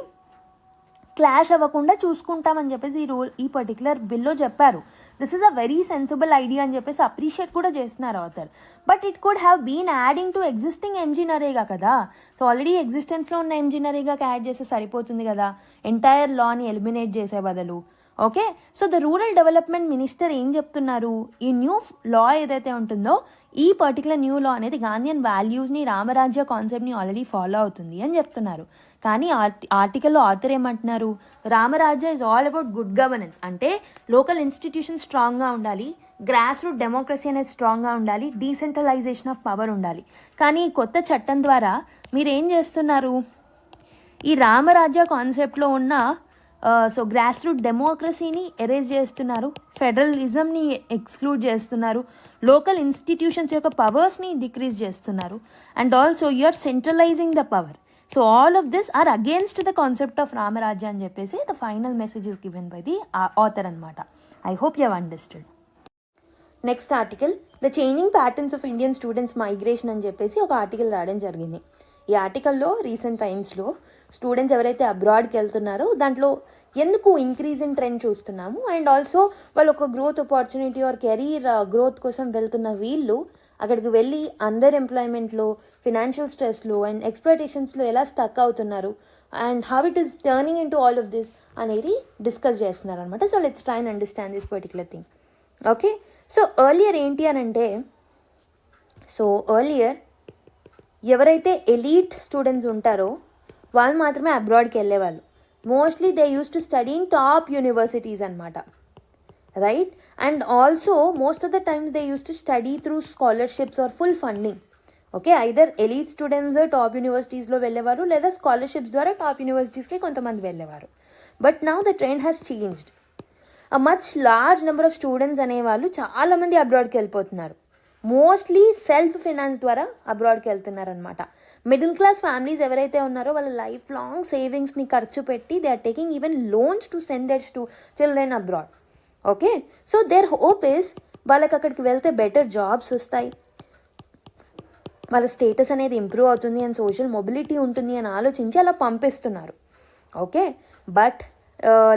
క్లాష్ అవ్వకుండా చూసుకుంటామని చెప్పేసి ఈ పర్టికులర్ బిల్లో చెప్పారు. This is a very sensible idea అని చెప్పేసి అప్రిషియేట్ కూడా చేస్తున్నారు author. But it could have been adding to existing MG NREGA కదా. సో ఆల్రెడీ ఎగ్జిస్టెన్స్లో ఉన్న ఎంజీ నరేగాకి యాడ్ చేస్తే సరిపోతుంది కదా, ఎంటైర్ లాని ఎలిమినేట్ చేసే బదులు. Okay. So the rural development minister ఏం చెప్తున్నారు, ఈ న్యూ లా ఏదైతే ఉంటుందో ఈ పర్టికులర్ న్యూ లా అనేది గాంధీయన్ వాల్యూస్ని, రామరాజ్య కాన్సెప్ట్ని ఆల్రెడీ ఫాలో అవుతుంది అని చెప్తున్నారు. కానీ ఆర్టికల్లో ఆథర్ ఏమంటున్నారు, Ram Rajya is all about good governance. అంటే లోకల్ ఇన్స్టిట్యూషన్ స్ట్రాంగ్గా ఉండాలి, గ్రాస్ రూట్ డెమోక్రసీ అనేది స్ట్రాంగ్గా ఉండాలి, డీసెంట్రలైజేషన్ ఆఫ్ పవర్ ఉండాలి. కానీ ఈ కొత్త చట్టం ద్వారా మీరు ఏం చేస్తున్నారు, ఈ రామరాజ్య కాన్సెప్ట్లో ఉన్న సో గ్రాస్ రూట్ డెమోక్రసీని ఎరేజ్ చేస్తున్నారు, ఫెడరలిజంని ఎక్స్క్లూడ్ చేస్తున్నారు, లోకల్ ఇన్స్టిట్యూషన్స్ యొక్క పవర్స్ని డిక్రీజ్ చేస్తున్నారు. And also you are centralizing the power. So all of this are against the concept of Ramrajya అని చెప్పేసి the final message is given by the author అనమాట. I hope you have understood. Next article, the changing patterns of Indian students migration అని చెప్పేసి ఒక ఆర్టికల్ రాయడం జరిగింది. ఈ ఆర్టికల్లో రీసెంట్ టైమ్స్లో స్టూడెంట్స్ ఎవరైతే అబ్రాడ్కి వెళ్తున్నారో దాంట్లో ఎందుకు ఇంక్రీజ్ ఇన్ ట్రెండ్ చూస్తున్నాము, అండ్ ఆల్సో వాళ్ళు ఒక growth opportunity or career growth కోసం వెళ్తున్న వీళ్ళు అక్కడికి వెళ్ళి అండర్ ఎంప్లాయ్మెంట్లో, ఫినాన్షియల్ స్ట్రెస్లో అండ్ ఎక్స్‌ప్లాయిటేషన్స్లో ఎలా స్టక్ అవుతున్నారు and how it is turning in to all of this అనేది డిస్కస్ చేస్తున్నారు అనమాట. So let's try and understand this particular thing. Okay, so earlier ఏంటి అని అంటే, సో ఎర్లియర్ ఎవరైతే ఎలీట్ స్టూడెంట్స్ ఉంటారో వాళ్ళు మాత్రమే అబ్రాడ్కి వెళ్ళేవాళ్ళు. Mostly they used to study in top universities అనమాట, right? And also most of the times they used to study through scholarships or full funding. Okay, either elite students top యూనివర్సిటీస్లో వెళ్ళేవారు, లేదా స్కాలర్షిప్స్ ద్వారా టాప్ యూనివర్సిటీస్కి కొంతమంది వెళ్ళేవారు. But now the trend has changed. A much large number of students అనేవాళ్ళు చాలామంది అబ్రాడ్కి వెళ్ళిపోతున్నారు. మోస్ట్లీ సెల్ఫ్ ఫినాన్స్ ద్వారా అబ్రాడ్కి వెళ్తున్నారు అనమాట. మిడిల్ క్లాస్ ఫ్యామిలీస్ ఎవరైతే ఉన్నారో వాళ్ళ లైఫ్ లాంగ్ సేవింగ్స్ని ఖర్చు పెట్టి they are taking even loans to send their children abroad. Okay, so their hope is వాళ్ళకి అక్కడికి వెళ్తే బెటర్ జాబ్స్ వస్తాయి, వాళ్ళ స్టేటస్ అనేది ఇంప్రూవ్ అవుతుంది అండ్ సోషల్ మొబిలిటీ ఉంటుంది అని ఆలోచించి అలా పంపిస్తున్నారు. Okay, but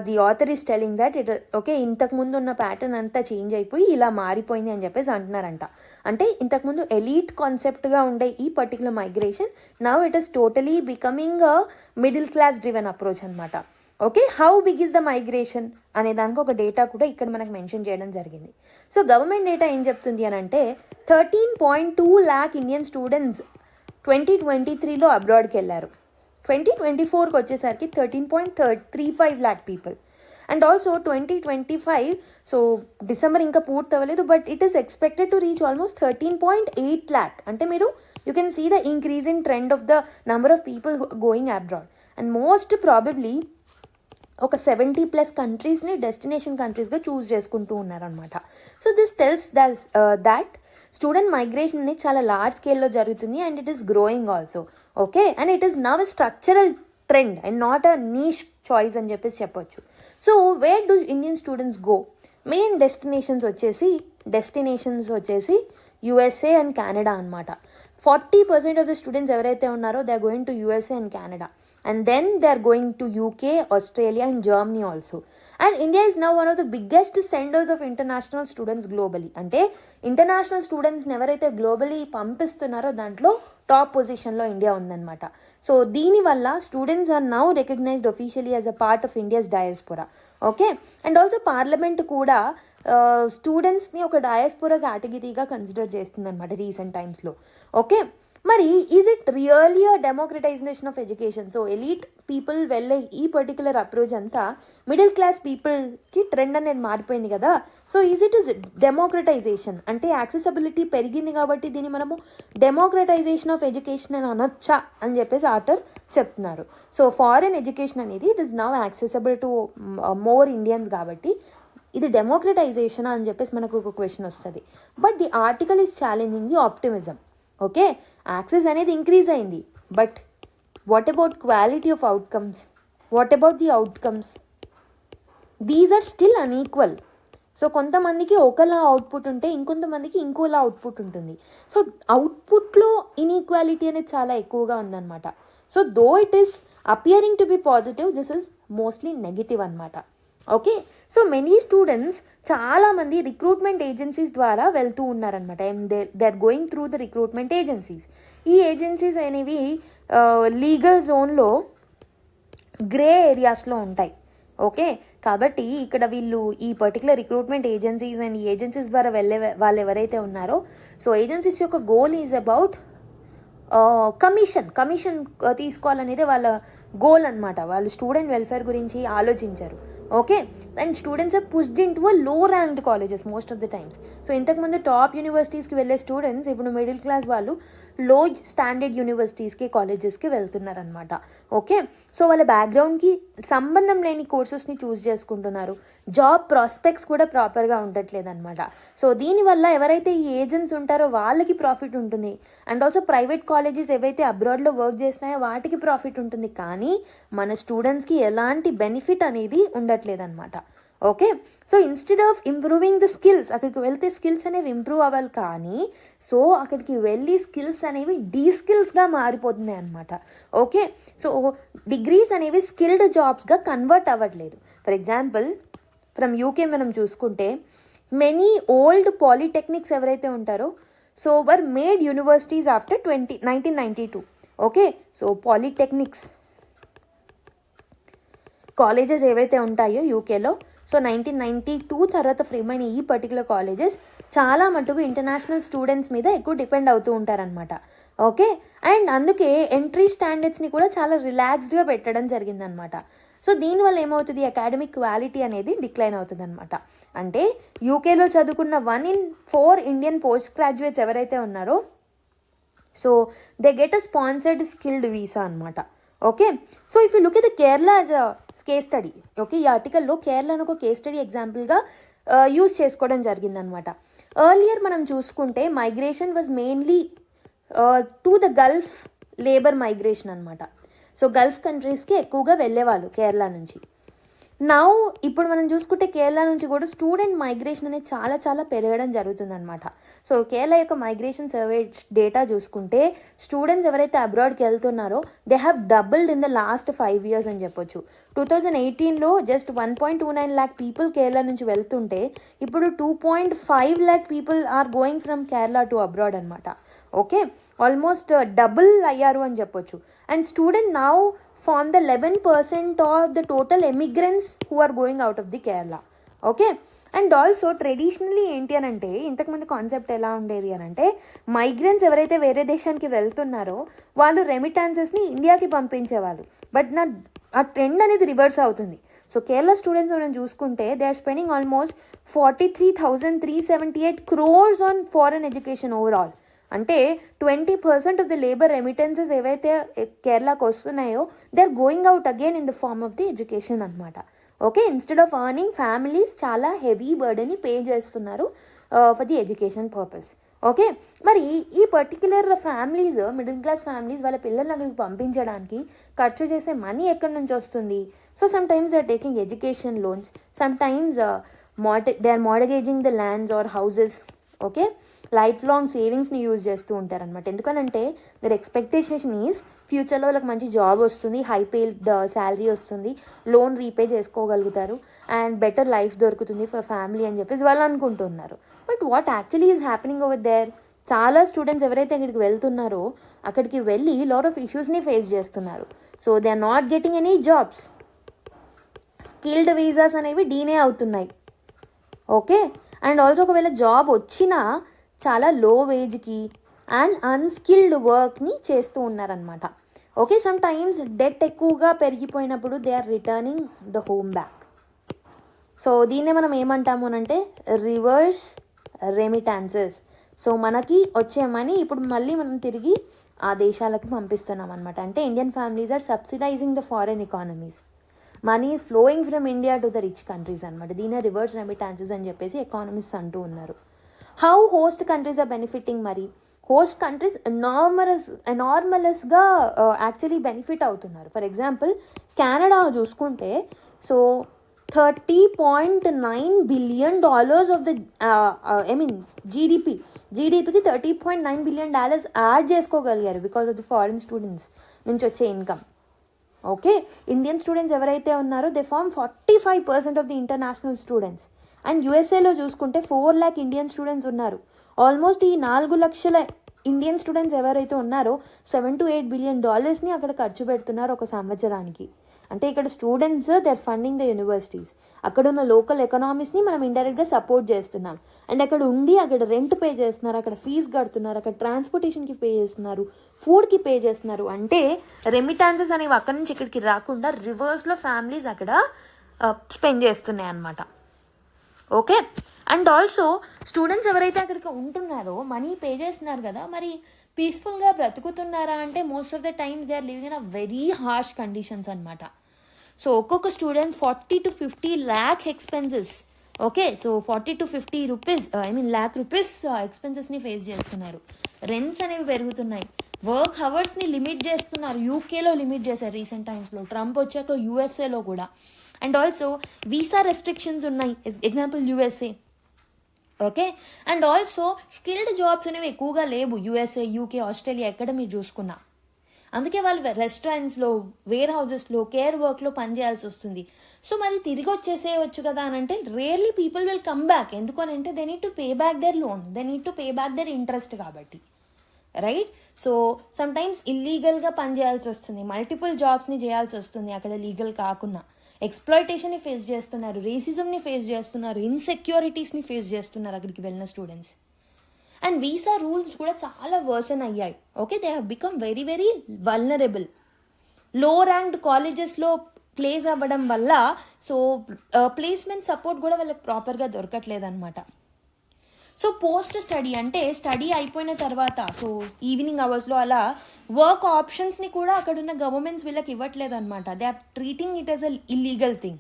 the author is telling that it okay ఇంతకుముందు ఉన్న ప్యాటర్న్ అంతా చేంజ్ అయిపోయి ఇలా మారిపోయింది అని చెప్పేసి అంటున్నారంట. అంటే ఇంతకుముందు ఎలీట్ కాన్సెప్ట్గా ఉండే ఈ particular migration now it is totally becoming a middle class driven approach అనమాట. Okay, how big is the migration అనే దానికి ఒక డేటా కూడా ఇక్కడ మనకు మెన్షన్ చేయడం జరిగింది. సో గవర్నమెంట్ డేటా ఏం చెప్తుంది అని అంటే 13.2 lakh ఇండియన్ స్టూడెంట్స్ 2023లో అబ్రాడ్కి వెళ్ళారు. 2024కి వచ్చేసరికి 13.35 lakh people. And also 2025, so December ఇంకా పూర్తి అవ్వలేదు, but it is expected to reach almost 13.8 lakh. అంటే మీరు you can see the increase in trend of the number of people going abroad. And most probably ఒక 70+ కంట్రీస్ని డెస్టినేషన్ కంట్రీస్గా చూస్ చేసుకుంటూ ఉన్నారనమాట. So this tells that student migration అనేది చాలా లార్జ్ స్కేల్లో జరుగుతుంది and it is growing also. Okay, and it is now a structural trend and not a niche choice అని చెప్పేసి చెప్పొచ్చు. So where do Indian students go? Main destinations వచ్చేసి యూఎస్ఏ అండ్ కెనడా అనమాట. 40% ఆఫ్ ద స్టూడెంట్స్ ఎవరైతే ఉన్నారో they are going to USA and Canada, and then they are going to UK, Australia and Germany also. And India is now one of the biggest senders of international students globally. అంటే ఇంటర్నేషనల్ స్టూడెంట్స్ని ఎవరైతే గ్లోబలీ పంపిస్తున్నారో దాంట్లో టాప్ పొజిషన్లో ఇండియా ఉందన్నమాట. సో దీనివల్ల students are now recognised officially as a part of India's diaspora. Okay, and also parliament కూడా స్టూడెంట్స్ని ఒక డయాస్పోరా కేటగిరీగా కన్సిడర్ చేస్తుందన్నమాట రీసెంట్ టైమ్స్లో. ఓకే, మరి is it really a democratisation of education? So elite people వెళ్ళే ఈ పర్టికులర్ అప్రోచ్ అంతా మిడిల్ క్లాస్ పీపుల్కి ట్రెండ్ అనేది మారిపోయింది కదా. So is it is democratisation అంటే యాక్సెసిబిలిటీ పెరిగింది కాబట్టి దీన్ని మనము డెమోక్రటైజేషన్ ఆఫ్ ఎడ్యుకేషన్ అని అనొచ్చా అని చెప్పేసి ఆథర్ చెప్తున్నారు. సో ఫారెన్ ఎడ్యుకేషన్ అనేది it is now accessible to more Indians కాబట్టి ఇది డెమోక్రటైజేషన్ అని చెప్పేసి మనకు ఒక క్వశ్చన్ వస్తుంది. But the article is challenging the optimism. Okay, access అనేది ఇంక్రీజ్ అయింది, but what about quality of outcomes? What about the outcomes? These are still unequal. So కొంతమందికి ఒకలా అవుట్పుట్ ఉంటే ఇంకొంతమందికి ఇంకోలా అవుట్పుట్ ఉంటుంది. సో అవుట్పుట్లో ఇన్ఈక్వాలిటీ అనేది చాలా ఎక్కువగా ఉందన్నమాట. So though it is appearing to be positive, this is mostly negative అనమాట. ఓకే, సో మెనీ స్టూడెంట్స్ చాలామంది రిక్రూట్మెంట్ ఏజెన్సీస్ ద్వారా వెళ్తూ ఉన్నారనమాట. And they are going through the recruitment agencies. ఈ ఏజెన్సీస్ అనేవి లీగల్ జోన్లో గ్రే ఏరియాస్లో ఉంటాయి. ఓకే, కాబట్టి ఇక్కడ వీళ్ళు ఈ పర్టికులర్ రిక్రూట్మెంట్ ఏజెన్సీస్ అండ్ ఈ ఏజెన్సీస్ ద్వారా వెళ్ళే వాళ్ళు ఎవరైతే ఉన్నారో, సో ఏజెన్సీస్ యొక్క గోల్ ఈజ్ అబౌట్ కమిషన్ తీసుకోవాలనేది వాళ్ళ గోల్ అనమాట. వాళ్ళు స్టూడెంట్ వెల్ఫేర్ గురించి ఆలోచించారు. Okay, and students are pushed in to low ranked colleges most of the times. So ఇంతకుముందు టాప్ యూనివర్సిటీస్కి వెళ్ళే స్టూడెంట్స్ ఇప్పుడు మిడిల్ క్లాస్ వాళ్ళు లో స్టాండర్డ్ యూనివర్సిటీస్కి కాలేజెస్కి వెళ్తున్నారనమాట. ఓకే, సో వాళ్ళ బ్యాక్గ్రౌండ్కి సంబంధం లేని కోర్సెస్ని చూస్ చేసుకుంటున్నారు. జాబ్ ప్రాస్పెక్ట్స్ కూడా ప్రాపర్గా ఉండట్లేదు అనమాట. సో దీనివల్ల ఎవరైతే ఈ ఏజెంట్స్ ఉంటారో వాళ్ళకి ప్రాఫిట్ ఉంటుంది. అండ్ ఆల్సో ప్రైవేట్ కాలేజెస్ ఏవైతే అబ్రాడ్లో వర్క్ చేస్తున్నాయో వాటికి ప్రాఫిట్ ఉంటుంది. కానీ మన స్టూడెంట్స్కి ఎలాంటి బెనిఫిట్ అనేది ఉండట్లేదు అనమాట. Okay, so instead of improving the skills, అక్కడికి వెళ్తే స్కిల్స్ అనేవి ఇంప్రూవ్ అవ్వాలి, కానీ సో అక్కడికి వెళ్ళి స్కిల్స్ అనేవి డీస్కిల్స్గా మారిపోతున్నాయి అనమాట. ఓకే, సో డిగ్రీస్ అనేవి స్కిల్డ్ జాబ్స్గా కన్వర్ట్ అవ్వట్లేదు. ఫర్ ఎగ్జాంపుల్ ఫ్రమ్ యూకే మనం చూసుకుంటే మెనీ ఓల్డ్ పాలిటెక్నిక్స్ ఎవరైతే ఉంటారో so were made universities after 1992. Okay, so polytechnics colleges ఏవైతే ఉంటాయో యూకేలో, సో 1992 తర్వాత ఫ్రేమ్ అయిన ఈ పర్టికులర్ కాలేజెస్ చాలా మటుకు ఇంటర్నేషనల్ స్టూడెంట్స్ మీద ఎక్కువ డిపెండ్ అవుతూ ఉంటారనమాట. ఓకే, అండ్ అందుకే ఎంట్రీ స్టాండర్డ్స్ని కూడా చాలా రిలాక్స్డ్గా పెట్టడం జరిగిందనమాట. సో దీనివల్ల ఏమవుతుంది, అకాడమిక్ క్వాలిటీ అనేది డిక్లైన్ అవుతుంది అనమాట. అంటే యూకేలో చదువుకున్న 1 in 4 ఇండియన్ పోస్ట్ గ్రాడ్యుయేట్స్ ఎవరైతే ఉన్నారో so they get a sponsored skilled visa అనమాట. Okay, so if you look at the Kerala as a case study, okay, ఈ ఆర్టికల్లో కేరళను ఒక కేస్ స్టడీ ఎగ్జాంపుల్గా యూజ్ చేసుకోవడం జరిగిందనమాట. ఎర్లియర్ మనం చూసుకుంటే migration was mainly to the Gulf labour migration అనమాట. సో గల్ఫ్ కంట్రీస్కి ఎక్కువగా వెళ్ళేవాళ్ళు కేరళ నుంచి. నౌ ఇప్పుడు మనం చూసుకుంటే కేరళ నుంచి కూడా స్టూడెంట్ మైగ్రేషన్ అనేది చాలా చాలా పెరగడం జరుగుతుందన్నమాట. సో కేరళ యొక్క మైగ్రేషన్ సర్వే డేటా చూసుకుంటే స్టూడెంట్స్ ఎవరైతే అబ్రాడ్కి వెళ్తున్నారో they have doubled in the last 5 years అని చెప్పొచ్చు. 2018లో జస్ట్ 1.29 lakh పీపుల్ కేరళ నుంచి వెళ్తుంటే ఇప్పుడు 2.5 lakh people are going from Kerala to abroad అనమాట. ఓకే, ఆల్మోస్ట్ డబుల్ అయ్యారు అని చెప్పొచ్చు. And student now form the 11% of the total emigrants who are going out of the Kerala. Okay, and also traditionally ఏంటి అని అంటే ఇంతకుముందు కాన్సెప్ట్ ఎలా ఉండేది అని అంటే మైగ్రెంట్స్ ఎవరైతే వేరే దేశానికి వెళ్తున్నారో వాళ్ళు రెమిటాన్సెస్ని ఇండియాకి పంపించేవాళ్ళు. బట్ ఆ ట్రెండ్ అనేది రివర్స్ అవుతుంది. సో కేరళ స్టూడెంట్స్ మనం చూసుకుంటే they are spending almost 43,378 crores on foreign education overall. అంటే 20% ఆఫ్ ద లేబర్ రెమిటెన్సెస్ ఏవైతే కేరళకు వస్తున్నాయో they are going out again in the form of the education అనమాట. Okay, instead of earning families చాలా హెవీ బర్డెన్ని పే చేస్తున్నారు for the education purpose. Okay, మరి ఈ particular families, middle class families వాళ్ళ పిల్లల్ని అక్కడికి పంపించడానికి ఖర్చు చేసే మనీ ఎక్కడి నుంచి వస్తుంది? So some times they are taking education loans, some times they are mortgaging the lands or houses. Okay, life long సేవింగ్స్ని యూజ్ చేస్తూ ఉంటారనమాట. ఎందుకనంటే దర్ ఎక్స్పెక్టేషన్ ఈజ్ ఫ్యూచర్లో వాళ్ళకి మంచి జాబ్ వస్తుంది, హై పేడ్ శాలరీ వస్తుంది, లోన్ రీపే చేసుకోగలుగుతారు అండ్ బెటర్ లైఫ్ దొరుకుతుంది ఫర్ ఫ్యామిలీ అని చెప్పేసి వాళ్ళు అనుకుంటున్నారు. But what actually is happening over there, చాలా స్టూడెంట్స్ ఎవరైతే అక్కడికి వెళ్తున్నారో అక్కడికి వెళ్ళి లాట్ ఆఫ్ ఇష్యూస్ని ఫేస్ చేస్తున్నారు. So they are not getting any jobs, skilled visas అనేవి డీనే అవుతున్నాయి. ఓకే, అండ్ ఆల్సో ఒకవేళ జాబ్ వచ్చినా చాలా లో వేజ్కి అండ్ అన్స్కిల్డ్ వర్క్ని చేస్తూ ఉన్నారనమాట. ఓకే, సమ్ టైమ్స్ డెట్ ఎక్కువగా పెరిగిపోయినప్పుడు they are returning the home back. So దీన్నే మనం ఏమంటాము అంటే రివర్స్ రెమిటాన్సెస్. సో మనకి వచ్చే మనీ ఇప్పుడు మళ్ళీ మనం తిరిగి ఆ దేశాలకు పంపిస్తున్నాం అనమాట. అంటే Indian families are subsidizing the foreign economies, money is flowing from India to the rich countries అనమాట. దీన్నే రివర్స్ రెమిటాన్సెస్ అని చెప్పేసి ఎకానమిస్ట్ అంటూ ఉన్నారు. How host countries are benefiting? మరి హోస్ట్ కంట్రీస్ ఎనార్మలస్గా యాక్చువల్లీ బెనిఫిట్ అవుతున్నారు. ఫర్ ఎగ్జాంపుల్ కెనడా చూసుకుంటే సో $30.9 billion ఆఫ్ ద జీడిపికి $30.9 billion యాడ్ చేసుకోగలిగారు because of the foreign students నుంచి వచ్చే ఇన్కమ్. ఓకే, ఇండియన్ స్టూడెంట్స్ ఎవరైతే ఉన్నారో they form 45% of the international students. And యూఎస్ఏలో చూసుకుంటే 4 lakh ఇండియన్ స్టూడెంట్స్ ఉన్నారు. ఆల్మోస్ట్ ఈ 4 లక్షల ఇండియన్ స్టూడెంట్స్ ఎవరైతే ఉన్నారో $7 to 8 billion అక్కడ ఖర్చు పెడుతున్నారు ఒక సంవత్సరానికి. అంటే ఇక్కడ students they are funding the universities, అక్కడ ఉన్న లోకల్ ఎకనామీస్ని మనం ఇండైరెక్ట్గా సపోర్ట్ చేస్తున్నాం. అండ్ అక్కడ ఉండి అక్కడ రెంట్ పే చేస్తున్నారు, అక్కడ ఫీజు కడుతున్నారు, అక్కడ ట్రాన్స్పోర్టేషన్కి పే చేస్తున్నారు, ఫుడ్కి పే చేస్తున్నారు. అంటే రెమిటాన్సెస్ అనేవి అక్కడ నుంచి ఇక్కడికి రాకుండా రివర్స్లో ఫ్యామిలీస్ అక్కడ స్పెండ్ చేస్తున్నాయి అన్నమాట. ఓకే, అండ్ ఆల్సో స్టూడెంట్స్ ఎవరైతే అక్కడికి ఉంటున్నారో మనీ పే చేస్తున్నారు కదా, మరి పీస్ఫుల్గా బ్రతుకుతున్నారా అంటే most of the times they are living in a very harsh conditions అనమాట. సో ఒక్కొక్క student 40 to 50 lakh expenses. Okay, so 40 to 50 lakh rupees ఎక్స్పెన్సెస్ని ఫేస్ చేస్తున్నారు. రెంట్స్ అనేవి పెరుగుతున్నాయి, వర్క్ హవర్స్ని లిమిట్ చేస్తున్నారు. యూకేలో లిమిట్ చేశారు రీసెంట్ టైమ్స్లో, ట్రంప్ వచ్చాక యూఎస్ఏలో కూడా. అండ్ ఆల్సో వీసా రెస్ట్రిక్షన్స్ ఉన్నాయి, example USA. Okay, and also skilled jobs అనేవి ఎక్కువగా లేవు యూఎస్ఏ, యూకే, ఆస్ట్రేలియా ఎక్కడ మీరు చూసుకున్నా. అందుకే వాళ్ళు రెస్టారెంట్స్లో, వేర్ హౌజెస్లో, కేర్ వర్క్లో పనిచేయాల్సి వస్తుంది. సో మరి తిరిగి వచ్చేసేయచ్చు కదా అని అంటే rarely people will come back. ఎందుకనంటే they need to pay back their loan, they need to pay back their interest కాబట్టి, రైట్? సో సమ్టైమ్స్ ఇల్లీగల్గా పనిచేయాల్సి వస్తుంది, మల్టిపుల్ జాబ్స్ని చేయాల్సి వస్తుంది అక్కడ లీగల్ కాకుండా. ఎక్స్ప్లాయిటేషన్ని ఫేస్ చేస్తున్నారు, రేసిజంని ఫేస్ చేస్తున్నారు, ఇన్సెక్యూరిటీస్ని ఫేస్ చేస్తున్నారు అక్కడికి వెళ్ళిన స్టూడెంట్స్. అండ్ వీసా రూల్స్ కూడా చాలా వర్సన్ అయ్యాయి. Okay, they have become very very vulnerable. లో ర్యాంక్డ్ కాలేజెస్లో ప్లేస్ అవ్వడం వల్ల సో ప్లేస్మెంట్ సపోర్ట్ కూడా వాళ్ళకి ప్రాపర్గా దొరకట్లేదన్నమాట. సో పోస్ట్ స్టడీ అంటే స్టడీ అయిపోయిన తర్వాత సో ఈవినింగ్ అవర్స్లో అలా వర్క్ ఆప్షన్స్ని కూడా అక్కడున్న గవర్నమెంట్స్ వీళ్ళకి ఇవ్వట్లేదన్నమాట. They are treating it as a illegal thing.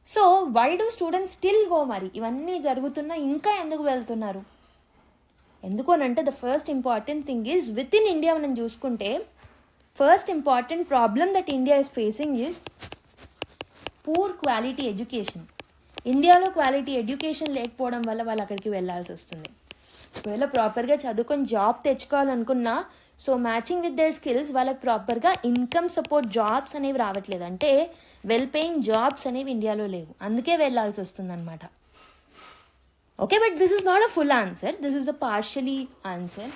So why do students still go? మరి ఇవన్నీ జరుగుతున్నా ఇంకా ఎందుకు వెళ్తున్నారు? ఎందుకు అని అంటే the first important thing is within India మనం చూసుకుంటే first important problem that India is facing is poor quality education. ఇండియాలో క్వాలిటీ ఎడ్యుకేషన్ లేకపోవడం వల్ల వాళ్ళు అక్కడికి వెళ్ళాల్సి వస్తుంది. ఒకవేళ ప్రాపర్గా చదువుకొని జాబ్ తెచ్చుకోవాలనుకున్నా so matching with their skills వాళ్ళకి ప్రాపర్గా ఇన్కమ్ సపోర్ట్ జాబ్స్ అనేవి రావట్లేదు. అంటే వెల్ పేయింగ్ జాబ్స్ అనేవి ఇండియాలో లేవు, అందుకే వెళ్ళాల్సి వస్తుంది అనమాట. Okay, but this is not a full answer, this is a partially answer.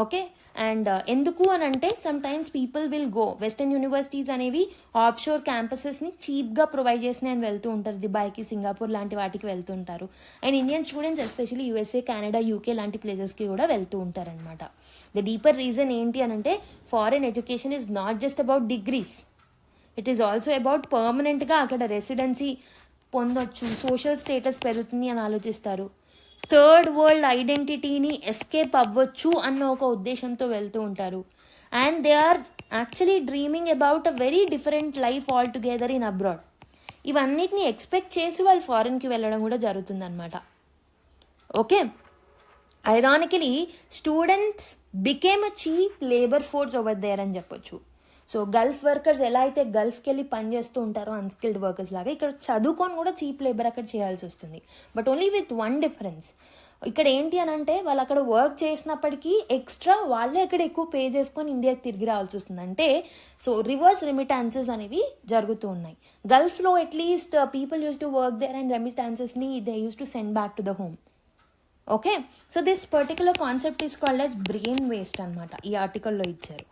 Okay, and ఎందుకు అని అంటే some times people will go western universities అనేవి ఆఫ్షోర్ క్యాంపసెస్ని చీప్గా ప్రొవైడ్ చేసినాయి అని వెళ్తూ ఉంటారు. దుబాయ్కి, సింగపూర్ లాంటి వాటికి వెళ్తుంటారు. And Indian students especially USA, Canada, UK లాంటి ప్లేసెస్కి కూడా వెళ్తూ ఉంటారనమాట. ద డీపర్ రీజన్ ఏంటి అని అంటే foreign education is not just about degrees, it is also about పర్మనెంట్గా అక్కడ రెసిడెన్సీ పొందొచ్చు, సోషల్ స్టేటస్ పెరుగుతుంది అని ఆలోచిస్తారు. థర్డ్ వరల్డ్ ఐడెంటిటీని ఎస్కేప్ అవ్వచ్చు అన్న ఒక ఉద్దేశంతో వెళ్తూ ఉంటారు. And they are actually dreaming about a very different life all together in abroad. ఇవన్నిటిని ఎక్స్పెక్ట్ చేసి వాళ్ళు ఫారెన్కి వెళ్ళడం కూడా జరుగుతుందన్నమాట. Okay, ironically students became a cheap labour force over there అని చెప్పొచ్చు. సో గల్ఫ్ వర్కర్స్ ఎలా అయితే గల్ఫ్కి వెళ్ళి పనిచేస్తూ ఉంటారో అన్స్కిల్డ్ వర్కర్స్ లాగా ఇక్కడ చదువుకొని కూడా చీప్ లేబర్ అక్కడ చేయాల్సి వస్తుంది. But only with one difference, ఇక్కడ ఏంటి అని అంటే వాళ్ళు అక్కడ వర్క్ చేసినప్పటికీ ఎక్స్ట్రా వాళ్ళే అక్కడ ఎక్కువ పే చేసుకొని ఇండియాకి తిరిగి రావాల్సి వస్తుంది. అంటే సో రివర్స్ రెమిటాన్సెస్ అనేవి జరుగుతూ ఉన్నాయి. గల్ఫ్లో at least people used to work there and రెమిటాన్సెస్ని they used to send back to the home. Okay, so this particular concept is called as brain waste అనమాట, ఈ ఆర్టికల్లో ఇచ్చారు.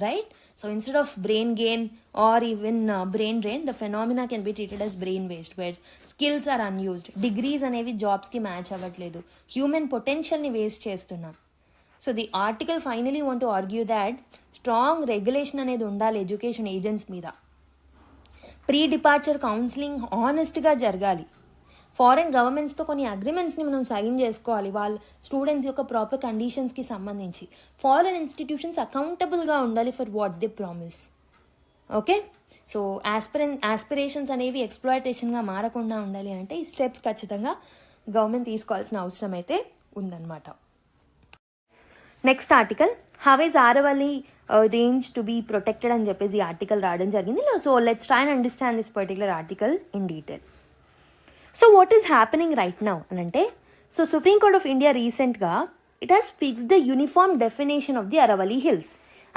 Right? So instead of brain gain or even brain drain, the phenomena can be treated as brain waste, where skills are unused, degrees అనేవి జాబ్స్కి మ్యాచ్ అవ్వట్లేదు, హ్యూమన్ పొటెన్షియల్ని వేస్ట్ చేస్తున్నాం. So the article finally want to argue that strong regulation అనేది ఉండాలి ఎడ్యుకేషన్ ఏజెంట్స్ మీద. ప్రీ డిపార్చర్ కౌన్సిలింగ్ ఆనెస్ట్గా జరగాలి. ఫారెన్ గవర్నమెంట్స్తో కొన్ని అగ్రిమెంట్స్ని మనం సైన్ చేసుకోవాలి వాళ్ళ స్టూడెంట్స్ యొక్క ప్రాపర్ కండిషన్స్కి సంబంధించి. ఫారెన్ ఇన్స్టిట్యూషన్స్ అకౌంటబుల్గా ఉండాలి for what they promise. Okay, so aspirations అనేవి ఎక్స్ప్లాయిటేషన్గా మారకుండా ఉండాలి అంటే ఈ స్టెప్స్ ఖచ్చితంగా గవర్నమెంట్ తీసుకోవాల్సిన అవసరం అయితే ఉందన్నమాట. Next article, how is Aravalli range to be protected అని చెప్పేసి ఈ ఆర్టికల్ రావడం జరిగింది. So let's try and understand this particular article in detail. So what is happening right now అని అంటే so Supreme Court of India రీసెంట్గా it has fixed the uniform definition of the Aravalli hills.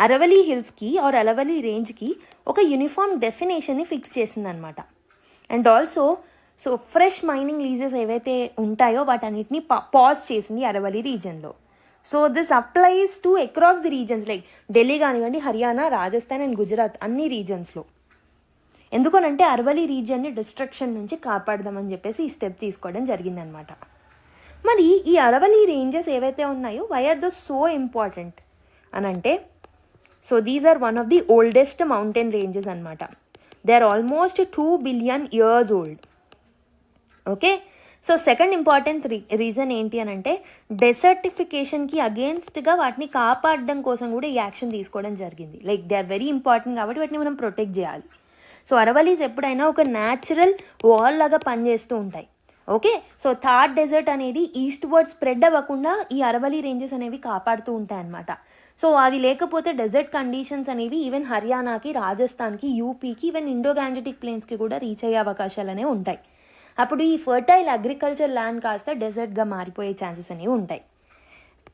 Aravalli హిల్స్కి ఆర్ అరవల్లి రేంజ్కి ఒక యూనిఫామ్ డెఫినేషన్ని ఫిక్స్ చేసిందనమాట. And also so fresh mining leases ఏవైతే ఉంటాయో వాటన్నిటిని పాజ్ చేసింది అరవల్లి రీజన్లో. So this applies to across the regions like Delhi కానివ్వండి, హర్యానా, రాజస్థాన్ అండ్ గుజరాత్ అన్ని రీజన్స్లో. ఎందుకనంటే అరవల్లి రీజియన్ని డిస్ట్రక్షన్ నుంచి కాపాడదామని చెప్పేసి ఈ స్టెప్ తీసుకోవడం జరిగిందనమాట. మరి ఈ అరవల్లి రేంజెస్ ఏవైతే ఉన్నాయో why are those so important అని అంటే so these are one of the oldest mountain ranges అనమాట. They are almost 2 billion years old. Okay, so second important reason ఏంటి అని అంటే డెసర్టిఫికేషన్కి అగేన్స్ట్గా వాటిని కాపాడడం కోసం కూడా ఈ యాక్షన్ తీసుకోవడం జరిగింది. Like they are very important కాబట్టి వాటిని మనం ప్రొటెక్ట్ చేయాలి. సో అరవల్లీస్ ఎప్పుడైనా ఒక న్యాచురల్ వాల్ లాగా పనిచేస్తూ ఉంటాయి. ఓకే, సో థార్ డెజర్ట్ అనేది ఈస్ట్ వర్డ్ స్ప్రెడ్ అవ్వకుండా ఈ అరవల్లి రేంజెస్ అనేవి కాపాడుతూ ఉంటాయి అన్నమాట. సో అవి లేకపోతే డెజర్ట్ కండిషన్స్ అనేవి ఈవెన్ హర్యానాకి, రాజస్థాన్కి, యూపీకి, ఈవెన్ ఇండో గ్యాంజెటిక్ ప్లేన్స్కి కూడా రీచ్ అయ్యే అవకాశాలు అనేవి ఉంటాయి. అప్పుడు ఈ ఫర్టైల్ అగ్రికల్చర్ ల్యాండ్ కాస్త డెజర్ట్గా మారిపోయే ఛాన్సెస్ అనేవి ఉంటాయి.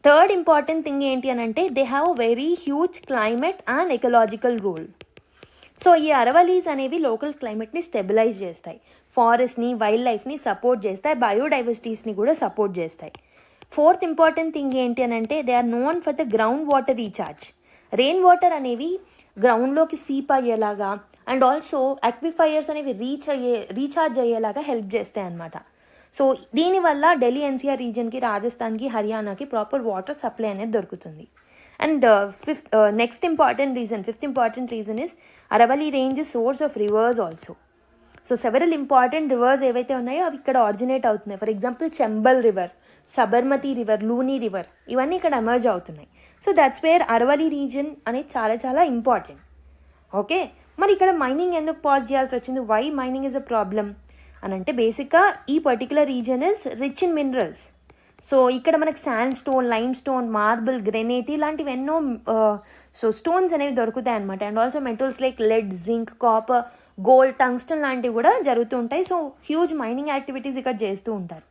థర్డ్ ఇంపార్టెంట్ థింగ్ ఏంటి అని అంటే they have very huge climate and ecological role. So ఈ అరవలీస్ అనేవి లోకల్ క్లైమేట్ని స్టెబిలైజ్ చేస్తాయి, ఫారెస్ట్ని, వైల్డ్ లైఫ్ని సపోర్ట్ చేస్తాయి, బయోడైవర్సిటీస్ని కూడా సపోర్ట్ చేస్తాయి. ఫోర్త్ ఇంపార్టెంట్ థింగ్ ఏంటి అని అంటే they are known for the ground water recharge. Rain water అనేవి గ్రౌండ్లోకి సీప్ అయ్యేలాగా అండ్ ఆల్సో అక్విఫైయర్స్ అనేవి రీఛార్జ్ అయ్యేలాగా హెల్ప్ చేస్తాయి అన్నమాట. సో దీనివల్ల ఢిల్లీ ఎన్సీఆర్ రీజన్కి, రాజస్థాన్కి, హర్యానాకి ప్రాపర్ వాటర్ సప్లై అనేది దొరుకుతుంది. And fifth important reason is Aravalli range source of rivers also. So several important rivers ఏవైతే ఉన్నాయో అవి ఇక్కడ ఆరిజినేట్ అవుతున్నాయి. For example Chambal river, Sabarmati river, Luni river, ఇవన్నీ ఇక్కడ ఎమర్జ్ అవుతున్నాయి. So that's where Aravalli region అనేది చాలా చాలా ఇంపార్టెంట్. ఓకే, మరి ఇక్కడ మైనింగ్ ఎందుకు పాజ్ చేయాల్సి వచ్చింది? Why mining is a problem అని అంటే బేసిక్గా ఈ particular reason is rich in minerals. So ఇక్కడ మనకు sandstone, limestone, marble, granite ఇలాంటివి ఎన్నో సో స్టోన్స్ అనేవి దొరుకుతాయి అనమాట. And also metals like lead, zinc, copper, gold, tungsten లాంటివి కూడా జరుగుతూ ఉంటాయి. సో హ్యూజ్ మైనింగ్ యాక్టివిటీస్ ఇక్కడ చేస్తూ ఉంటారు.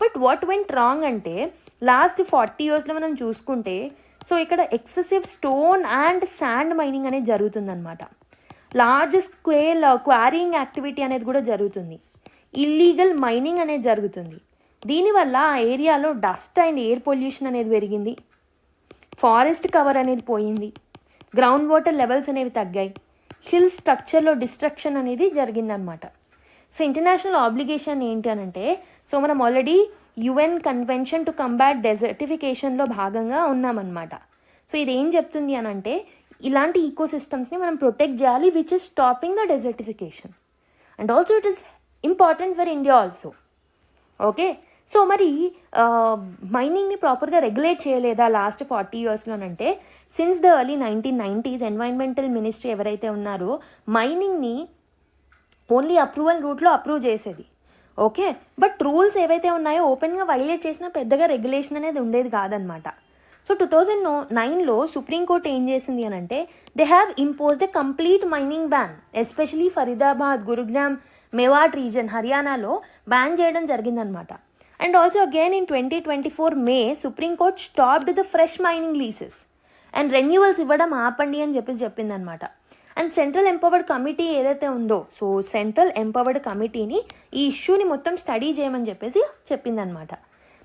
బట్ వాట్ వెంట్ రాంగ్ అంటే లాస్ట్ 40 yearsలో మనం చూసుకుంటే సో ఇక్కడ excessive stone and sand mining అనేది జరుగుతుందన్నమాట. లార్జ్ స్కేల్ క్వారీయింగ్ యాక్టివిటీ అనేది కూడా జరుగుతుంది. ఇల్లీగల్ మైనింగ్ అనేది జరుగుతుంది. దీనివల్ల ఆ ఏరియాలో డస్ట్ అండ్ ఎయిర్ పొల్యూషన్ అనేది పెరిగింది, ఫారెస్ట్ కవర్ అనేది పోయింది, గ్రౌండ్ వాటర్ లెవెల్స్ అనేవి తగ్గాయి, హిల్ స్ట్రక్చర్లో డిస్ట్రక్షన్ అనేది జరిగిందనమాట. సో ఇంటర్నేషనల్ ఆబ్లిగేషన్ ఏంటి అని అంటే సో మనం already UN convention to combat డెజర్టిఫికేషన్లో భాగంగా ఉన్నామన్నమాట. సో ఇది ఏం చెప్తుంది అని అంటే ఇలాంటి ఈకోసిస్టమ్స్ని మనం ప్రొటెక్ట్ చేయాలి, which is stopping the desertification. And also it is important for India also. Okay, so మరి మైనింగ్ని ప్రాపర్గా రెగ్యులేట్ చేయలేదా లాస్ట్ 40 yearsలోనంటే since the early 1990s environmental ministry ఎవరైతే ఉన్నారో మైనింగ్ని ఓన్లీ అప్రూవల్ రూట్లో అప్రూవ్ చేసేది. ఓకే, బట్ రూల్స్ ఏవైతే ఉన్నాయో ఓపెన్గా వైలేట్ చేసినా పెద్దగా రెగ్యులేషన్ అనేది ఉండేది కాదనమాట. సో 2009లో సుప్రీంకోర్టు ఏం చేసింది అని అంటే they have imposed a complete mining ban, especially Faridabad, Gurugram, Mewat region, హర్యానాలో బ్యాన్ చేయడం జరిగిందనమాట. And also again in 2024 May Supreme Court stopped the fresh mining leases and renewals ఇవ్వడం ఆపండి అని చెప్పిందనమాట. అండ్ సెంట్రల్ ఎంపవర్డ్ కమిటీ ఏదైతే ఉందో సో సెంట్రల్ ఎంపవర్డ్ కమిటీని ఈ ఇష్యూని మొత్తం స్టడీ చేయమని చెప్పిందనమాట.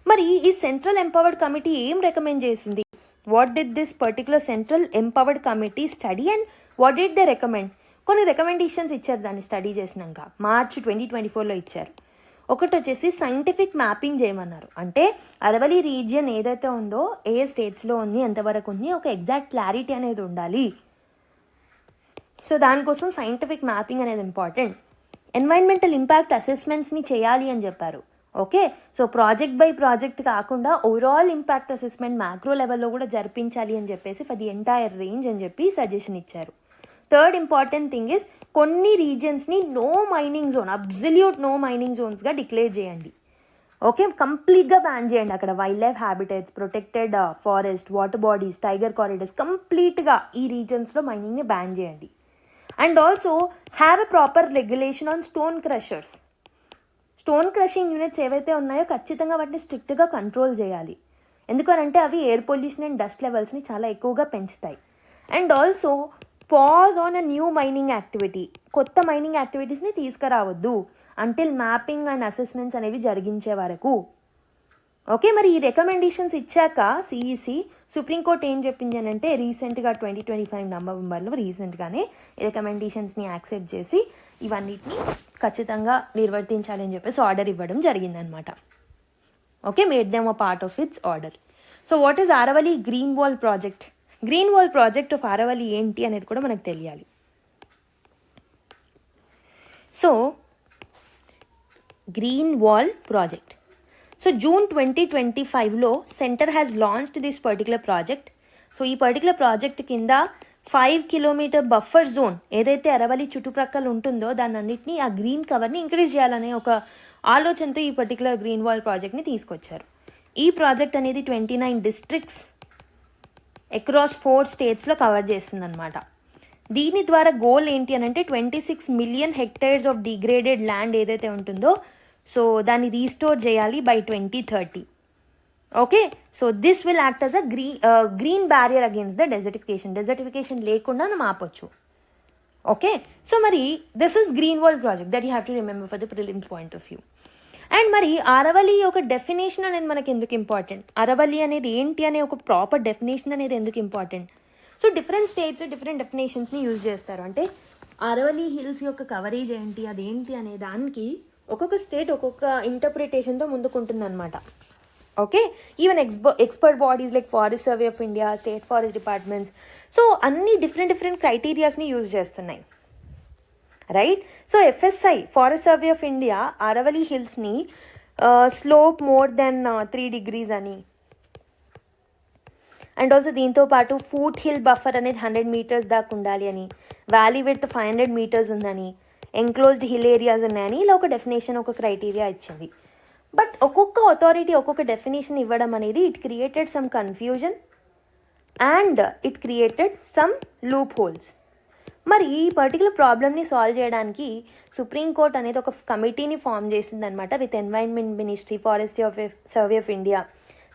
మరి ఈ సెంట్రల్ ఎంపవర్డ్ కమిటీ ఏం రికమెండ్ చేసింది? What did this particular central empowered committee study and what did they recommend? కొన్ని రికమెండేషన్స్ ఇచ్చారు దాన్ని స్టడీ చేసినాక. మార్చ్ 2024లో ఇచ్చారు. ఒకటి వచ్చేసి సైంటిఫిక్ మ్యాపింగ్ చేయమన్నారు. అంటే అరవలి రీజియన్ ఏదైతే ఉందో ఏ స్టేట్స్లో ఉంది, ఎంతవరకు ఉంది, ఒక ఎగ్జాక్ట్ క్లారిటీ అనేది ఉండాలి. సో దానికోసం సైంటిఫిక్ మ్యాపింగ్ అనేది ఇంపార్టెంట్. ఎన్వైరన్మెంటల్ ఇంపాక్ట్ అసెస్మెంట్స్ని చేయాలి అని చెప్పారు. Okay, so project by project కాకుండా ఓవరాల్ ఇంపాక్ట్ అసెస్మెంట్ మ్యాక్రో లెవెల్లో కూడా జరిపించాలి అని చెప్పేసి ఫర్ ది ఎంటైర్ రేంజ్ అని చెప్పి సజెషన్ ఇచ్చారు. థర్డ్ ఇంపార్టెంట్ థింగ్ ఇస్ కొన్ని రీజియన్స్ని no mining zone, absolute no mining జోన్స్గా డిక్లేర్ చేయండి. ఓకే, కంప్లీట్గా బ్యాన్ చేయండి. అక్కడ wildlife habitats, protected forest, water bodies, tiger corridors కంప్లీట్గా ఈ రీజన్స్లో మైనింగ్ని బ్యాన్ చేయండి. And also have a proper regulation on stone crushers. Stone crushing units ఏవైతే ఉన్నాయో ఖచ్చితంగా వాటిని స్ట్రిక్ట్గా కంట్రోల్ చేయాలి. ఎందుకనంటే అవి ఎయిర్ పొల్యూషన్ అండ్ డస్ట్ లెవెల్స్ని చాలా ఎక్కువగా పెంచుతాయి. And also pause on a new mining activity, కొత్త మైనింగ్ యాక్టివిటీస్ని తీసుకురావద్దు అంటిల్ మ్యాపింగ్ అండ్ అసెస్మెంట్స్ అనేవి జరిగించే వరకు. ఓకే, మరి ఈ రికమెండేషన్స్ ఇచ్చాక సిఈసి సుప్రీంకోర్టు ఏం చెప్పింది అని అంటే రీసెంట్గా 2025 నవంబర్లో రీసెంట్గానే రికమెండేషన్స్ని యాక్సెప్ట్ చేసి ఇవన్నిటిని ఖచ్చితంగా నిర్వర్తించాలి అని చెప్పేసి ఆర్డర్ ఇవ్వడం జరిగిందనమాట. Okay, made them a part of its order. So what is Aravalli green wall project? Green wall project of Aravalli ఏంటి అనేది కూడా మనకు తెలియాలి. So green wall project, so June 2025లో centre has launched this particular project. So ఈ పర్టికులర్ ప్రాజెక్ట్ కింద 5 kilometer బఫర్ జోన్ ఏదైతే అరవలి చుట్టుప్రక్కల ఉంటుందో దాన్ని అన్నింటినీ ఆ గ్రీన్ కవర్ని ఇంక్రీజ్ చేయాలనే ఒక ఆలోచనతో ఈ పర్టికులర్ గ్రీన్ వాల్ ప్రాజెక్ట్ని తీసుకొచ్చారు. ఈ ప్రాజెక్ట్ అనేది 29 districts అక్రాస్ 4 స్టేట్స్లో కవర్ చేస్తుంది అనమాట. దీని ద్వారా గోల్ ఏంటి అని అంటే 26 million hectares of degraded land ఏదైతే ఉంటుందో సో దాన్ని రీస్టోర్ చేయాలి by 2030. Okay, so this will act as a green barrier against the desertification లేకుండా మనం ఆపొచ్చు. ఓకే, సో మరి this is green world project that you have to remember for the prelims point of view. And మరి అరవలి ఒక డెఫినేషన్ అనేది మనకి ఎందుకు ఇంపార్టెంట్, అరవలి అనేది ఏంటి అనే ఒక ప్రాపర్ డెఫినేషన్ అనేది ఎందుకు important? So different states different డెఫినేషన్స్ని యూజ్ చేస్తారు. అంటే అరవలి హిల్స్ యొక్క కవరేజ్ ఏంటి, అదేంటి అనే దానికి ఒక్కొక్క స్టేట్ ఒక్కొక్క ఇంటర్ప్రిటేషన్తో ముందుకుంటుందన్నమాట. Okay, even expert bodies like forest survey of India, state forest departments, so అన్ని డిఫరెంట్ క్రైటీరియాస్ని యూజ్ చేస్తున్నాయి, right? So FSI forest survey of India Aravalli హిల్స్ని స్లోప్ మోర్ దెన్ 3 degrees అని, అండ్ ఆల్సో దీంతో పాటు ఫూట్ హిల్ బఫర్ అనేది 100 meters దాకా ఉండాలి అని, వ్యాలీ విడ్త్ 500 meters ఉందని, ఎంక్లోజ్డ్ హిల్ ఏరియాస్ ఉన్నాయని, ఇలా ఒక డెఫినేషన్ ఒక క్రైటీరియా ఇచ్చింది. బట్ ఒక్కొక్క అథారిటీ ఒక్కొక్క డెఫినేషన్ ఇవ్వడం అనేది it created some confusion and it created some loop holes. మరి ఈ పర్టికులర్ ప్రాబ్లమ్ని సాల్వ్ చేయడానికి సుప్రీంకోర్టు అనేది ఒక కమిటీని ఫామ్ చేసిందనమాట. With environment ministry, forest survey of India,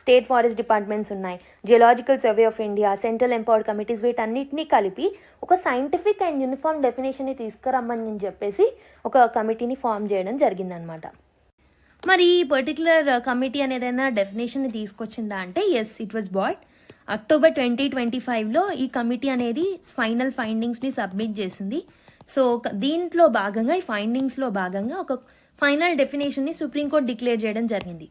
state forest departments ఉన్నాయి, geological survey of India, central empowered committees, వీటన్నిటినీ కలిపి ఒక సైంటిఫిక్ అండ్ యూనిఫామ్ డెఫినేషన్ని తీసుకురమ్మని చెప్పేసి ఒక కమిటీని ఫామ్ చేయడం జరిగిందనమాట. మరి ఈ పర్టికులర్ కమిటీ అనేది ఏదైనా డెఫినేషన్ని తీసుకొచ్చిందా అంటే yes, it was but. October 2025లో ఈ కమిటీ అనేది ఫైనల్ ఫైండింగ్స్ని సబ్మిట్ చేసింది. సో దీంట్లో భాగంగా ఈ ఫైండింగ్స్లో భాగంగా ఒక ఫైనల్ డెఫినేషన్ని సుప్రీంకోర్టు డిక్లేర్ చేయడం జరిగింది.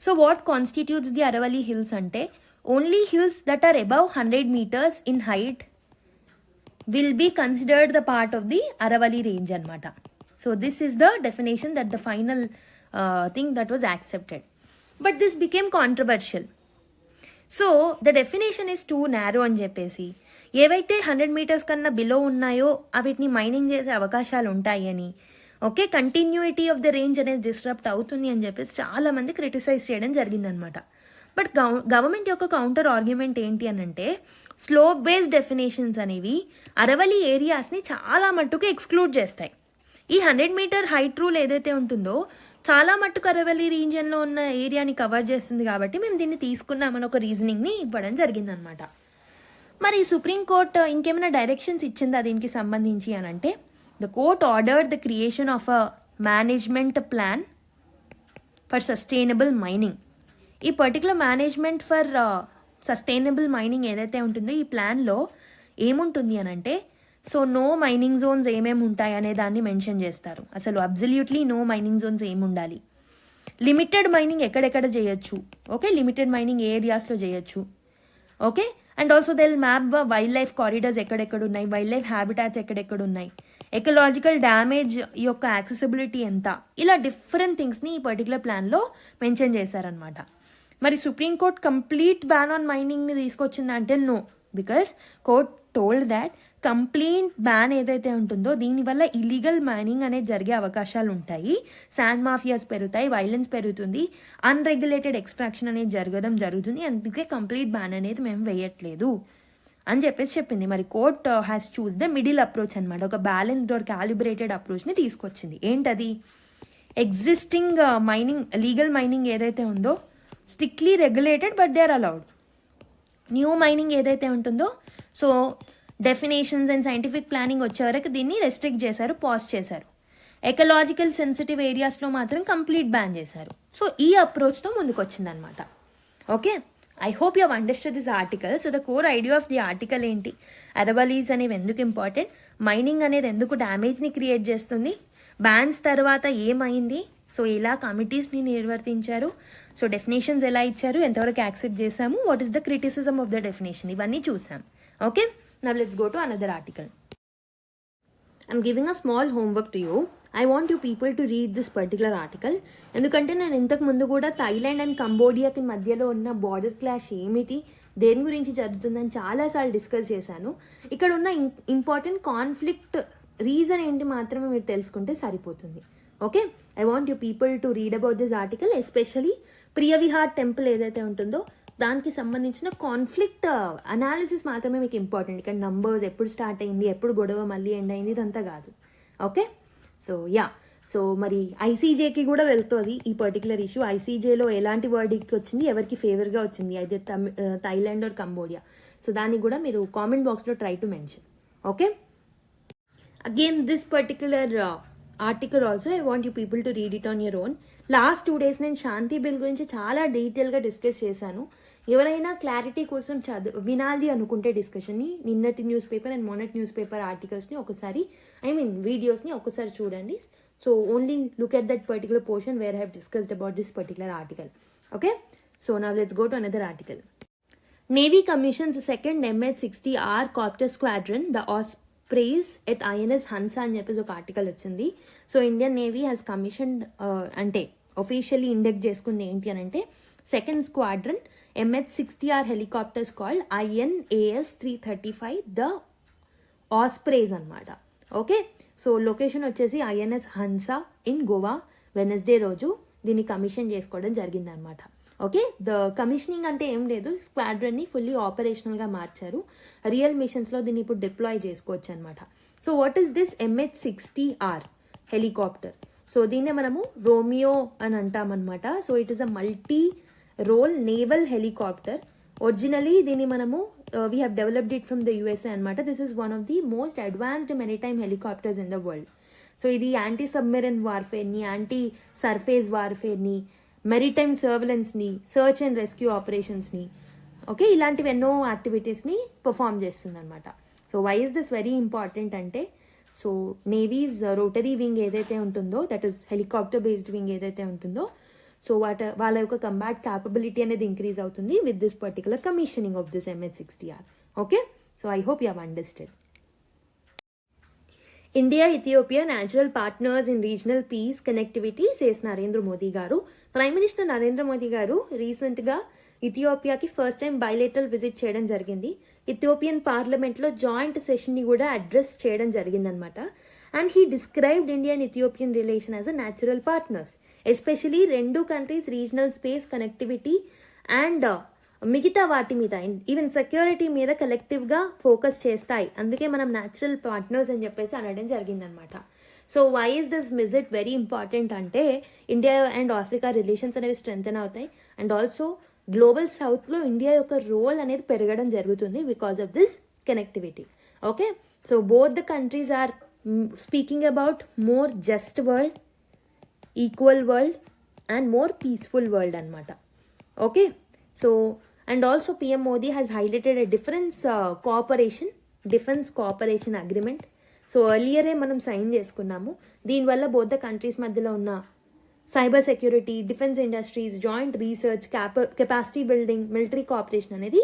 So what constitutes the Aravalli hills అంటే only hills that are above 100 meters in height will be considered the part of the Aravalli range అనమాట. So this is the definition that the final thing that was accepted. But this became controversial. So the definition is too narrow అని చెప్పేసి ఏవైతే 100 meters కన్నా బిలో ఉన్నాయో వీటిని మైనింగ్ చేసే అవకాశాలు ఉంటాయి అని, okay, continuity of the range అనేది డిస్టర్బ్ అవుతుంది అని చెప్పేసి చాలామంది క్రిటిసైజ్ చేయడం జరిగిందనమాట. బట్ గవర్నమెంట్ యొక్క కౌంటర్ ఆర్గ్యుమెంట్ ఏంటి అని అంటే స్లోప్ బేస్డ్ డెఫినేషన్స్ అనేవి అరవలి ఏరియాస్ని చాలా మట్టుకు ఎక్స్క్లూడ్ చేస్తాయి. ఈ 100 meter హైట్ రూల్ ఏదైతే ఉంటుందో చాలా మట్టుకు అరవలి రీజియన్లో ఉన్న ఏరియాని కవర్ చేస్తుంది కాబట్టి మేము దీన్ని తీసుకున్నామని ఒక రీజనింగ్ని ఇవ్వడం జరిగిందనమాట. మరి సుప్రీంకోర్టు ఇంకేమైనా డైరెక్షన్స్ ఇచ్చిందా దీనికి సంబంధించి అని అంటే the court ordered the creation of a management plan for sustainable mining. ఈ particular management for sustainable mining ఏదైతే ఉంటుందో ఈ ప్లాన్లో ఏముంటుంది అని అంటే సో నో మైనింగ్ జోన్స్ ఏమేమి ఉంటాయి అనే దాన్ని మెన్షన్ చేస్తారు. అసలు అబ్జల్యూట్లీ నో మైనింగ్ జోన్స్ ఏమి ఉండాలి, లిమిటెడ్ మైనింగ్ ఎక్కడెక్కడ చేయొచ్చు, ఓకే, లిమిటెడ్ మైనింగ్ ఏ ఏరియాస్లో చేయొచ్చు, okay, and also they will map wild life corridors ఎక్కడెక్కడ ఉన్నాయి, వైల్డ్ లైఫ్ హ్యాబిటాట్స్ ఎక్కడెక్కడ ఉన్నాయి, ఎకలాజికల్ డ్యామేజ్ యొక్క యాక్సెసిబిలిటీ ఎంత, ఇలా డిఫరెంట్ థింగ్స్ని ఈ పర్టికులర్ ప్లాన్లో మెన్షన్ చేశారనమాట. మరి సుప్రీంకోర్టు కంప్లీట్ బ్యాన్ ఆన్ మైనింగ్ని తీసుకొచ్చిందంటే no, because court told that complete ban ఏదైతే ఉంటుందో దీనివల్ల ఇల్లీగల్ మైనింగ్ అనేది జరిగే అవకాశాలు ఉంటాయి, శాండ్ మాఫియాస్ పెరుగుతాయి, వైలెన్స్ పెరుగుతుంది, అన్రెగ్యులేటెడ్ ఎక్స్ట్రాక్షన్ అనేది జరుగుతుంది, అందుకే కంప్లీట్ బ్యాన్ అనేది మేము వేయట్లేదు అని చెప్పేసి చెప్పింది. మరి court has choose the middle approach అనమాట, ఒక బ్యాలెన్స్డ్ ఆర్ క్యాలిబ్రేటెడ్ అప్రోచ్ని తీసుకొచ్చింది. ఏంటది? ఎగ్జిస్టింగ్ మైనింగ్, లీగల్ మైనింగ్ ఏదైతే ఉందో strictly regulated but they are allowed. New mining ఏదైతే ఉంటుందో so definitions and scientific planning వచ్చే వరకు దీన్ని రెస్ట్రిక్ట్ చేశారు, పాజ్ చేశారు. ఎకలాజికల్ సెన్సిటివ్ ఏరియాస్లో మాత్రం కంప్లీట్ బ్యాన్ చేశారు. సో ఈ అప్రోచ్తో ముందుకు వచ్చిందనమాట. Okay, I hope you have understand this article. So the core idea of the article ఏంటి, అరవలీస్ అనేవి ఎందుకు ఇంపార్టెంట్, మైనింగ్ అనేది ఎందుకు డ్యామేజ్ని క్రియేట్ చేస్తుంది, బ్యాన్స్ తర్వాత ఏమైంది, సో ఇలా కమిటీస్ని నిర్వర్తించారు, సో డెఫినేషన్స్ ఎలా ఇచ్చారు, ఎంతవరకు యాక్సెప్ట్ చేశాము, what is the criticism of the definition, ఇవన్నీ చూసాం. Okay, now let's go to another article. I'm giving a small homework to you. I want you people to read this particular article. ఎందుకంటే నేను ఇంతకు ముందు కూడా థాయిలాండ్ అండ్ కంబోడియాకి మధ్యలో ఉన్న బార్డర్ క్లాష్ ఏమిటి, దేని గురించి జరుగుతుందని చాలాసార్లు డిస్కస్ చేశాను. ఇక్కడ ఉన్న ఇంపార్టెంట్ కాన్ఫ్లిక్ట్ రీజన్ ఏంటి మాత్రమే మీరు తెలుసుకుంటే సరిపోతుంది. Okay, I want you people to read about this article, especially Priyavihar temple ఏదైతే ఉంటుందో దానికి సంబంధించిన కాన్ఫ్లిక్ట్ అనాలిసిస్ మాత్రమే మీకు ఇంపార్టెంట్. ఇక్కడ నంబర్స్ ఎప్పుడు స్టార్ట్ అయింది, ఎప్పుడు గొడవ మళ్ళీ ఎండ్ అయింది, ఇదంతా కాదు. ఓకే, సో సో మరి ఐసీజేకి కూడా వెళ్తుంది ఈ పర్టికులర్ ఇష్యూ. ఐసీజేలో ఎలాంటి వర్డిక్ట్ వచ్చింది, ఎవరికి ఫేవర్గా వచ్చింది, అయితే థాయిలాండ్ ఆర్ కంబోడియా. సో దాన్ని కూడా మీరు కామెంట్ బాక్స్లో try to mention. Okay, again this particular article also I want you people to read it on your own. Last 2 days నేను శాంతి బిల్ గురించి చాలా డీటెయిల్గా డిస్కస్ చేశాను. ఎవరైనా క్లారిటీ కోసం వినాలి అనుకుంటే డిస్కషన్ని, నిన్నటి న్యూస్ పేపర్ అండ్ మొన్నటి న్యూస్ పేపర్ ఆర్టికల్స్ని ఒకసారి, వీడియోస్ని ఒకసారి చూడండి. So only look at that particular portion where I have discussed about this particular article. Okay, so now let's go to another article. Navy commissions a second MH-60R copter squadron, the Ospreys at INS Hansa అని చెప్పేసి ఒక ఆర్టికల్ వచ్చింది. So Indian navy has commissioned అంటే ఒఫీషియల్లీ ఇండెక్ట్ చేసుకుంది ఏంటి అని అంటే second squadron MH-60R helicopters called INAS 335 the ospreys అనమాట. ఓకే, సో లొకేషన్ వచ్చేసి INS Hansa in Goa. Wednesday రోజు దీన్ని కమిషన్ చేసుకోవడం జరిగిందనమాట. ఓకే, ద కమిషనింగ్ అంటే ఏం లేదు, స్క్వాడ్రన్ని ఫుల్లీ ఆపరేషనల్గా మార్చారు. రియల్ మిషన్స్లో దీన్ని ఇప్పుడు డిప్లాయ్ చేసుకోవచ్చు అనమాట. So what is this MH-60R helicopter? So దీన్నే మనము రోమియో అని అంటామన్నమాట. So it is a multi role naval helicopter. Originally దీన్ని మనము we have developed it from the USA అనమాట. This is one of the most advanced maritime helicopters in the world. So ఇది యాంటీ సబ్మెరైన్ వార్ఫేర్ని, యాంటీ సర్ఫేస్ వార్ఫేర్ని, మెరిటైమ్ సర్వేలెన్స్ని, సర్చ్ అండ్ రెస్క్యూ ఆపరేషన్స్ని, ఓకే, ఇలాంటివి ఎన్నో యాక్టివిటీస్ని పర్ఫామ్ చేస్తుంది అనమాట. So why is this very important అంటే, సో నేవీస్ రోటరీ వింగ్ ఏదైతే ఉంటుందో, that is helicopter based wing ఏదైతే ఉంటుందో, సో వాళ్ళ యొక్క కంబాట్ క్యాపబిలిటీ అనేది ఇంక్రీజ్ అవుతుంది with this particular commissioning of this MH-60R. Okay, so I hope you have understand. India Ethiopia natural partners in regional peace connectivity says Narendra Modi garu. Prime minister Narendra Modi garu రీసెంట్గా ఇథియోపియాకి ఫస్ట్ టైం బైలేటరల్ విజిట్ చేయడం జరిగింది. ఇథియోపియన్ పార్లమెంట్లో జాయింట్ సెషన్ని కూడా అడ్రస్ చేయడం జరిగిందనమాట. And he described India and Ethiopian relation as a natural partners, especially రెండు countries regional space connectivity and మిగతా వాటి మీద, ఈవెన్ సెక్యూరిటీ మీద కలెక్టివ్గా ఫోకస్ చేస్తాయి. అందుకే మనం న్యాచురల్ పార్ట్నర్స్ అని చెప్పేసి అనడం జరిగిందనమాట. So why is this visit very important అంటే, ఇండియా అండ్ ఆఫ్రికా రిలేషన్స్ అనేవి స్ట్రెంథెన్ అవుతాయి. అండ్ ఆల్సో గ్లోబల్ సౌత్లో ఇండియా యొక్క రోల్ అనేది పెరగడం జరుగుతుంది because of this connectivity. Okay, so both the countries are speaking about more just world, equal world and more peaceful world అనమాట. Okay, so and also PM Modi has highlighted a defense cooperation agreement. So ఎర్లియరే మనం సైన్ చేసుకున్నాము. దీనివల్ల బోత్ ద కంట్రీస్ మధ్యలో ఉన్న cyber security, defence industries, joint research, capacity building, military cooperation అనేది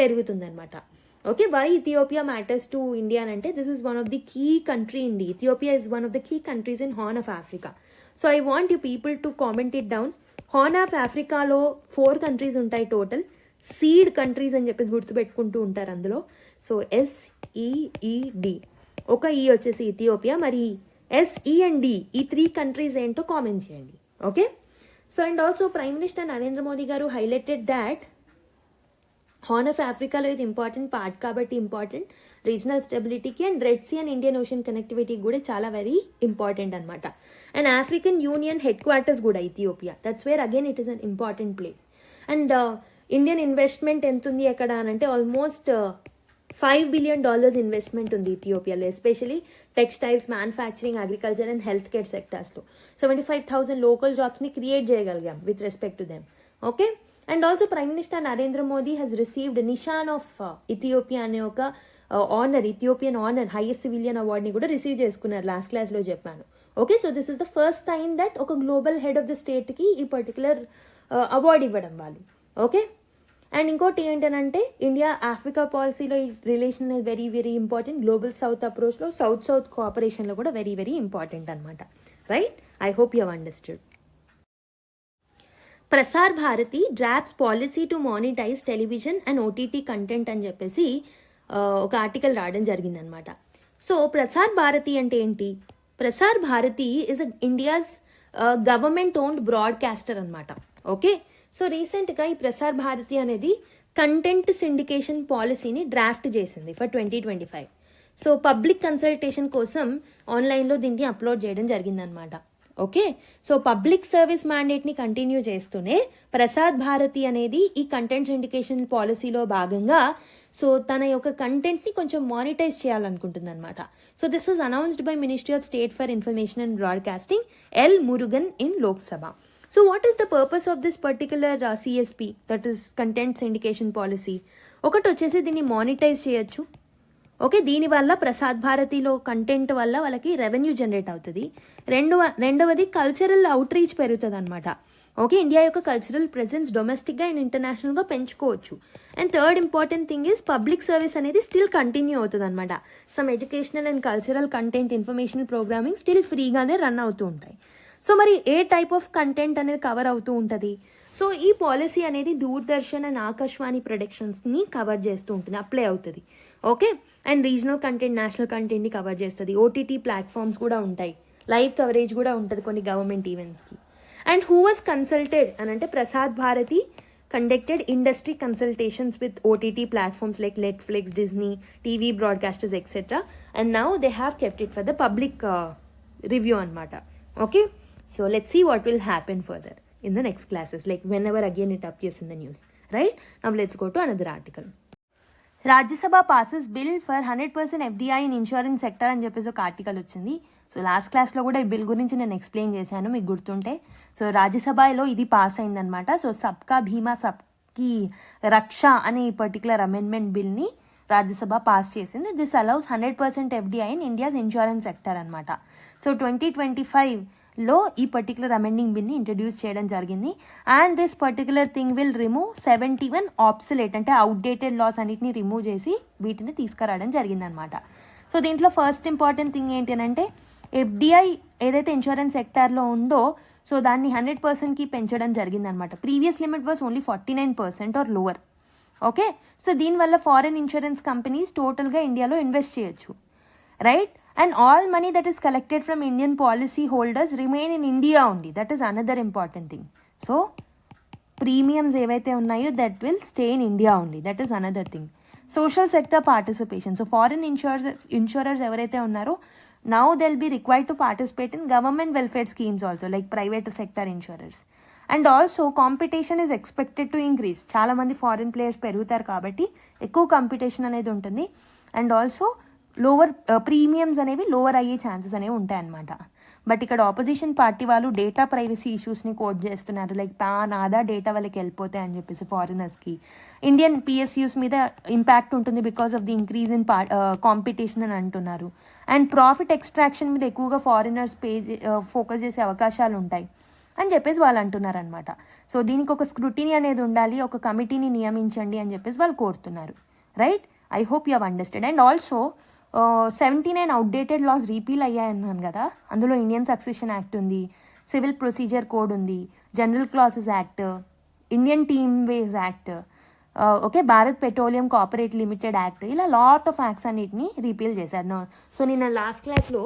పెరుగుతుందన్నమాట. Okay, why Ethiopia matters to India అంటే, this is one of the key country in the Ethiopia is one of the key countries in horn of Africa. So I want you people to comment it down. Horn of ఆఫ్రికాలో 4 కంట్రీస్ ఉంటాయి టోటల్. సీడ్ కంట్రీస్ అని చెప్పేసి గుర్తుపెట్టుకుంటూ ఉంటారు అందులో. సో SEED, ఒక ఈ వచ్చేసి ఇథియోపియా, మరి SE and D ఈ 3 కంట్రీస్ ఏంటో కామెంట్ చేయండి. Okay, so and also prime minister Narendra Modi గారు హైలైటెడ్ దాట్ హార్న్ ఆఫ్ ఆఫ్రికాలో ఇది ఇంపార్టెంట్ పార్ట్ కాబట్టి ఇంపార్టెంట్ రీజనల్ స్టెబిలిటీకి and Red Sea and Indian Ocean కనెక్టివిటీకి కూడా చాలా వెరీ ఇంపార్టెంట్ అనమాట. And African Union headquarters కూడా Ethiopia, that's where again it is an important place. And Indian investment ఎంత ఉంది అక్కడ అంటే ఆల్మోస్ట్ $5 billion ఇన్వెస్ట్మెంట్ ఉంది ఇథియోపియాలో, especially textiles, manufacturing, agriculture and health care సెక్టర్స్లో 75,000 లోకల్ జాబ్స్ని క్రియేట్ చేయగలిగాం with respect to them. Okay, and also prime minister Narendra Modi has received Nishan of Ethiopia అనే ఒక honour, Ethiopian honour, highest civilian అవార్డ్ని కూడా రిసీవ్ చేసుకున్నారు. లాస్ట్ క్లాస్లో చెప్పాను. Okay, so this is the first time that ఒక గ్లోబల్ హెడ్ ఆఫ్ ద స్టేట్కి ఈ పర్టికులర్ అవార్డు ఇవ్వడం వాళ్ళు. ఓకే, అండ్ ఇంకోటి ఏంటంటే ఇండియా ఆఫ్రికా పాలసీలో ఈ రిలేషన్ అనేది very very important. Global South అప్రోచ్లో సౌత్ కోఆపరేషన్లో కూడా వెరీ వెరీ ఇంపార్టెంట్ అనమాట. Right, I hope you have understood. Prasar Bharati drafts policy to monetise television and OTT content అని చెప్పేసి ఒక ఆర్టికల్ రావడం జరిగిందనమాట. సో ప్రసార్ భారతి అంటే ఏంటి? Prasar Bharati is India's government owned broadcaster అనమాట. ఓకే, సో రీసెంట్గా ఈ ప్రసార్ భారతి అనేది కంటెంట్ సిండికేషన్ పాలసీని డ్రాఫ్ట్ చేసింది ఫర్ 2025. సో పబ్లిక్ కన్సల్టేషన్ కోసం ఆన్లైన్లో దీన్ని అప్లోడ్ చేయడం జరిగిందనమాట. ఓకే, సో పబ్లిక్ సర్వీస్ మ్యాండేట్ని కంటిన్యూ చేస్తూనే ప్రసార్ భారతి అనేది ఈ కంటెంట్ సిండికేషన్ పాలసీలో భాగంగా సో తన యొక్క కంటెంట్ని కొంచెం మానిటైజ్ చేయాలనుకుంటుంది అనమాట. So this is announced by ministry of state for information and broadcasting L Murugan in Lok Sabha. So what is the purpose of this particular CSP, that is content syndication policy? ఒకటి వచ్చేసి దీన్ని మానిటైజ్ చేయొచ్చు. ఓకే, దీనివల్ల ప్రసాద్ భారతిలో కంటెంట్ వల్ల వాళ్ళకి రెవెన్యూ జనరేట్ అవుతుంది. రెండవది కల్చరల్ అవుట్ రీచ్ పెరుగుతుంది అనమాట. ఓకే, ఇండియా యొక్క కల్చరల్ ప్రెజెన్స్ డొమెస్టిక్గా అండ్ ఇంటర్నేషనల్గా పెంచుకోవచ్చు. And third important thing is public service అనేది స్టిల్ కంటిన్యూ అవుతుంది అనమాట. Some educational and cultural content information programming still ఫ్రీగానే రన్ అవుతూ ఉంటాయి. సో మరి ఏ టైప్ ఆఫ్ కంటెంట్ అనేది కవర్ అవుతూ ఉంటుంది? సో ఈ పాలసీ అనేది దూరదర్శన్ అండ్ ఆకాశవాణి ప్రొడక్షన్స్ని కవర్ చేస్తూ ఉంటుంది, అప్లై అవుతుంది. Okay, and regional content, national కంటెంట్ని కవర్ చేస్తుంది. ఓటీటీ ప్లాట్ఫామ్స్ కూడా ఉంటాయి, లైవ్ కవరేజ్ కూడా ఉంటుంది కొన్ని గవర్నమెంట్ ఈవెంట్స్కి. అండ్ హూ వాజ్ కన్సల్టెడ్ అని అంటే Prasad Bharati conducted industry consultations with OTT platforms like Netflix, Disney, TV broadcasters, etc. And now they have kept it for the public review anamata. Okay, so let's see what will happen further in the next classes, like whenever again it appears in the news, right? Now let's go to another article. Rajya Sabha passes bill for 100% FDI in insurance sector అని చెప్పేసి ఒక ఆర్టికల్ వచ్చింది. సో లాస్ట్ క్లాస్లో కూడా ఈ బిల్ గురించి నేను ఎక్స్ప్లెయిన్ చేశాను, మీకు గుర్తుంటే. సో రాజ్యసభలో ఇది పాస్ అయిందనమాట. సో సబ్కా భీమా సబ్కి రక్ష అనే ఈ పర్టికులర్ అమెండ్మెంట్ బిల్ని రాజ్యసభ పాస్ చేసింది. This allows 100% FDI in India's insurance sector అనమాట. సో 2025లో ఈ పర్టికులర్ అమెండింగ్ బిల్ని ఇంట్రడ్యూస్ చేయడం జరిగింది. And this particular thing will remove 71 ఆబ్సొలేట్ అంటే అవుట్డేటెడ్ లాస్ అన్నిటిని రిమూవ్ చేసి వీటిని తీసుకురావడం జరిగిందనమాట. సో దీంట్లో ఫస్ట్ ఇంపార్టెంట్ థింగ్ ఏంటి అంటే FDI ఏదైతే ఇన్సూరెన్స్ సెక్టార్లో ఉందో సో దాన్ని 100%కి పెంచడం జరిగిందనమాట. Previous limit was only 49% or lower. Okay, so దీనివల్ల ఫారెన్ ఇన్సూరెన్స్ కంపెనీస్ టోటల్గా ఇండియాలో ఇన్వెస్ట్ చేయొచ్చు, right? And all money that is collected from Indian policy holders remain in India only. That is another important thing. So premiums ఏవైతే ఉన్నాయో that will stay in India only. That is another thing. Social sector participation. So foreign insurers ఎవరైతే ఉన్నారో now they'll be required to participate in government welfare schemes also, like private sector insurers. And also competition is expected to increase. చాలా మంది ఫారిన్ ప్లేయర్స్ పెరుగుతారు కాబట్టి ఎక్కువ కాంపిటీషన్ అనేది ఉంటుంది. అండ్ ఆల్సో లోవర్ ప్రీమియమ్స్ అనేవి లోవర్ అయ్యే ఛాన్సెస్ అనేవి ఉంటాయన్నమాట. బట్ ఇక్కడ ఆపోజిషన్ పార్టీ వాళ్ళు డేటా ప్రైవసీ ఇష్యూస్ని కోట్ చేస్తున్నారు, లైక్ పాన్ ఆధార్ డేటా వాళ్ళకి వెళ్ళిపోతాయి అని చెప్పేసి ఫారినర్స్కి. ఇండియన్ PSUs మీద ఇంపాక్ట్ ఉంటుంది because of the increase in competition అని అంటున్నారు. అండ్ ప్రాఫిట్ ఎక్స్ట్రాక్షన్ మీద ఎక్కువగా ఫారినర్స్ ఫోకస్ చేసే అవకాశాలు ఉంటాయి అని చెప్పేసి వాళ్ళు అంటున్నారు అనమాట. సో దీనికి ఒక స్క్రూటినీ అనేది ఉండాలి, ఒక కమిటీని నియమించండి అని చెప్పేసి వాళ్ళు కోరుతున్నారు, right? I hope you have understand. And also 79 outdated laws repeal అయ్యాయన్నాను కదా, అందులో ఇండియన్ సక్సెషన్ యాక్ట్ ఉంది, సివిల్ ప్రొసీజర్ కోడ్ ఉంది, general clauses act, Indian tramways act, okay, Bharat petroleum corporate limited act, ఇలా లాట్ ఆఫ్ యాక్ట్స్ అన్నిటిని రీపీల్ చేశారు. సో నేను లాస్ట్ క్లాస్లో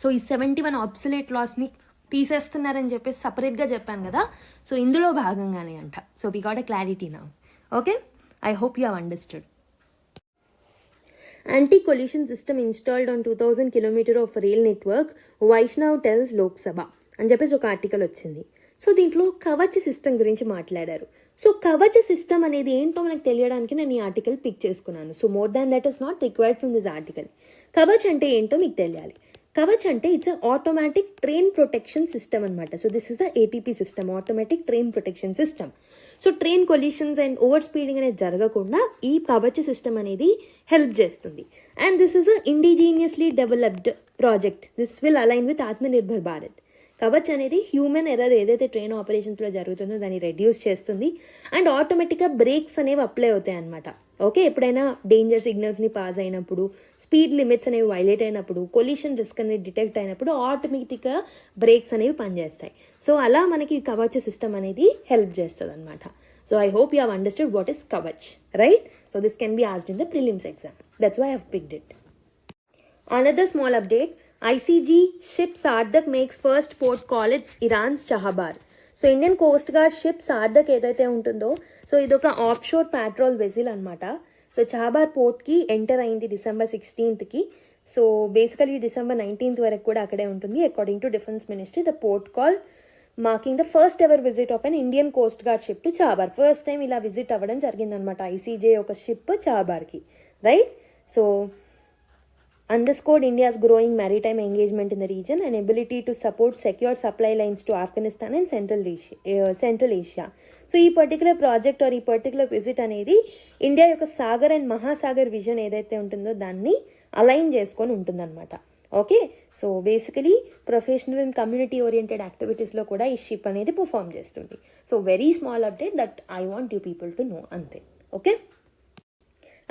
సో ఈ 71 ఆబ్సొలేట్ లాస్ని తీసేస్తున్నారని చెప్పేసి సపరేట్గా చెప్పాను కదా, సో ఇందులో భాగంగానే అంట. So we got a clarity now. Okay, I hope you have understood. Anti-collision system installed on 2000 km of rail network, Vaishnav tells Lok Sabha అని చెప్పేసి ఒక ఆర్టికల్ వచ్చింది. సో దీంట్లో కవచ్ సిస్టమ్ గురించి మాట్లాడారు. సో కవచ్ సిస్టమ్ అనేది ఏంటో మనకు తెలియడానికి నేను ఈ ఆర్టికల్ పిక్ చేసుకున్నాను. So more than that is not required from this article. Kavach అంటే ఏంటో మీకు తెలియాలి. కవచ్ అంటే it's automatic train protection system అనమాట. So this is the ATP system, automatic train protection system. So train collisions and overspeeding అనేది జరగకుండా ఈ కవచ్ సిస్టమ్ అనేది హెల్ప్ చేస్తుంది. And this is a indigenously developed project. This will align with Atmanirbhar Bharat. Kavach అనేది హ్యూమన్ ఎర్రర్ ఏదైతే ట్రైన్ ఆపరేషన్స్లో జరుగుతుందో దాన్ని రెడ్యూస్ చేస్తుంది. అండ్ ఆటోమేటిక్గా బ్రేక్స్ అనేవి అప్లై అవుతాయి అనమాట. ఓకే, ఎప్పుడైనా డేంజర్ సిగ్నల్స్ని పాస్ అయినప్పుడు, స్పీడ్ లిమిట్స్ అనేవి వైలేట్ అయినప్పుడు, కొలిషన్ రిస్క్ అనేది డిటెక్ట్ అయినప్పుడు ఆటోమేటిక్గా బ్రేక్స్ అనేవి పనిచేస్తాయి. సో అలా మనకి కవచ్ సిస్టమ్ అనేది హెల్ప్ చేస్తుంది అనమాట. So I hope you have understood what is Kavach, right? So this can be asked in the prelims exam. That's why I have picked it. Another small update, ICG ship Sardak makes first port call at Iran's Chahabar. So Indian coast guard ship Sarthak ఏదైతే ఉంటుందో, సో ఇదొక ఆఫ్ షోర్ ప్యాట్రోల్ వెజిల్ అనమాట. సో చాబార్ పోర్ట్కి ఎంటర్ అయింది December 16th. So basically December 19th వరకు కూడా అక్కడే ఉంటుంది. According to defence ministry, the port call marking the first ever visit of an Indian coast guard ship to Chabahar. First time ఇలా విజిట్ అవ్వడం జరిగిందనమాట ఐసీజే ఒక షిప్ చాబార్కి, right? So underscored India's growing maritime engagement in the region and ability to support secure supply lines to Afghanistan and Central Asia. So ఈ పర్టికులర్ ప్రాజెక్ట్ ఆర్ ఈ పర్టికులర్ విజిట్ అనేది ఇండియా యొక్క సాగర్ అండ్ మహాసాగర్ విజన్ ఏదైతే ఉంటుందో దాన్ని అలైన్ చేసుకొని ఉంటుందన్నమాట. Okay, so basically professional and community oriented యాక్టివిటీస్లో కూడా ఈ షిప్ అనేది పర్ఫామ్ చేస్తుంది. So very small update that I want you people to know, అంతే. Okay,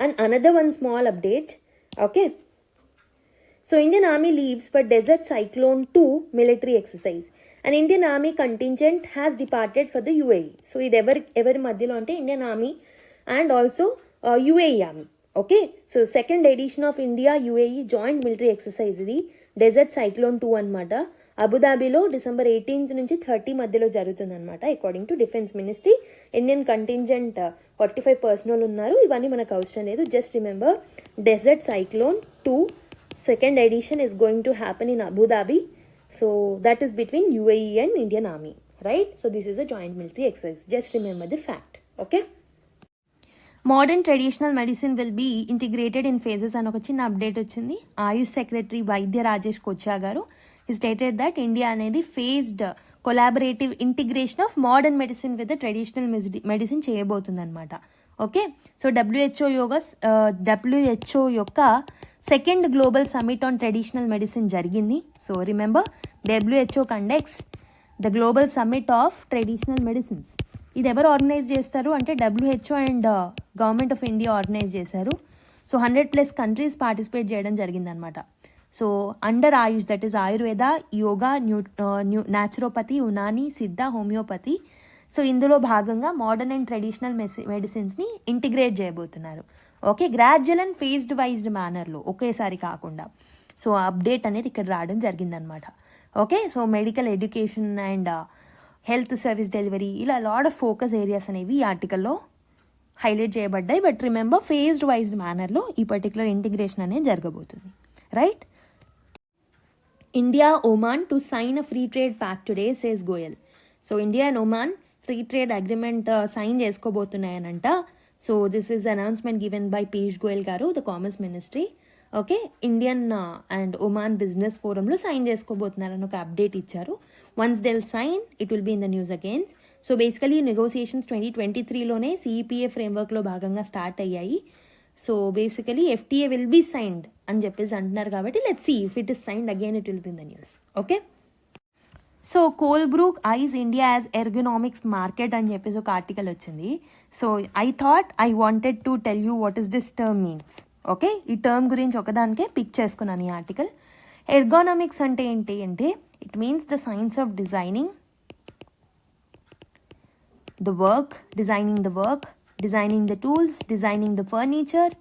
and another one small update. Okay, so Indian Army leaves for Desert Cyclone 2 military exercise. An Indian Army contingent has departed for the UAE. So ఇది ఎవరి మధ్యలో అంటే Indian army and also UAE army. Okay, so second edition of India UAE joint military exercise ఇది డెజర్ట్ సైక్లోన్ 2 అనమాట. అబుదాబిలో December 18th నుంచి 30 మధ్యలో జరుగుతుంది అనమాట. According to defence ministry, Indian contingent 45 personnel ఉన్నారు. ఇవన్నీ మనకు అవసరం లేదు. Just remember, desert cyclone 2 second edition is going to happen in Abu Dhabi. So that is between UAE and Indian Army, right? So this is a joint military exercise. Just remember the fact. Okay. Modern traditional medicine will be integrated in phases అని ఒక చిన్న అప్డేట్ వచ్చింది. ఆయుష్ సెక్రటరీ వైద్య రాజేష్ కొచ్చా గారు he stated that India అనేది phased collaborative integration of modern medicine with traditional medicine చేయబోతుంది అనమాట. ఓకే, సో WHO యొక్క second global summit on traditional medicine జరిగింది. So remember, WHO conducts the global summit of traditional medicines. ఇది ఎవరు ఆర్గనైజ్ చేస్తారు అంటే WHO and government of India organise చేశారు. సో 100+ కంట్రీస్ పార్టిసిపేట్ చేయడం జరిగిందనమాట. So under Ayush, that is Ayurveda, yoga, naturopathy, Unani, Siddha, homeopathy. So ఇందులో భాగంగా మోడర్న్ అండ్ ట్రెడిషనల్ మెడిసిన్స్ని ఇంటిగ్రేట్ చేయబోతున్నారు. Okay, gradual and phased wise మేనర్లో, ఒకేసారి కాకుండా. సో అప్డేట్ అనేది ఇక్కడ రావడం జరిగిందనమాట. Okay, so medical education and health service delivery, ఇలా లాట్ ఆఫ్ ఫోకస్ ఏరియాస్ అనేవి ఈ ఆర్టికల్లో హైలైట్ చేయబడ్డాయి. బట్ రిమెంబర్, ఫేజ్డ్ వైజ్డ్ మేనర్లో ఈ పర్టికులర్ ఇంటిగ్రేషన్ అనేది జరగబోతుంది, right? India Oman to sign a free trade pact today, says Goyal. So India and Oman free trade agreement sign చేసుకోబోతున్నాయనంట. So this is announcement given by Piyush Goyal గారు, the commerce ministry. Okay, Indian and Oman business ఫోరంలో సైన్ చేసుకోబోతున్నారని ఒక అప్డేట్ ఇచ్చారు. Once they'll sign, it will be in the news again. So basically negotiations 2023లోనే CEPA ఫ్రేమ్వర్క్లో భాగంగా స్టార్ట్ అయ్యాయి. So basically FTA will be signed అని చెప్పేసి అంటున్నారు. కాబట్టి let's see if it is signed again, it will be in the news. Okay, so Colebrook eyes India as ergonomics market అని చెప్పేసి ఒక ఆర్టికల్ వచ్చింది. So I thought I wanted to tell you what is this term means. Okay, ఈ టర్మ్ గురించి ఒకదానికే పిక్ చేసుకున్నాను ఈ ఆర్టికల్. ఎర్గనామిక్స్ అంటే ఏంటి అంటే, it means the science of designing the work, designing the tools, designing the furniture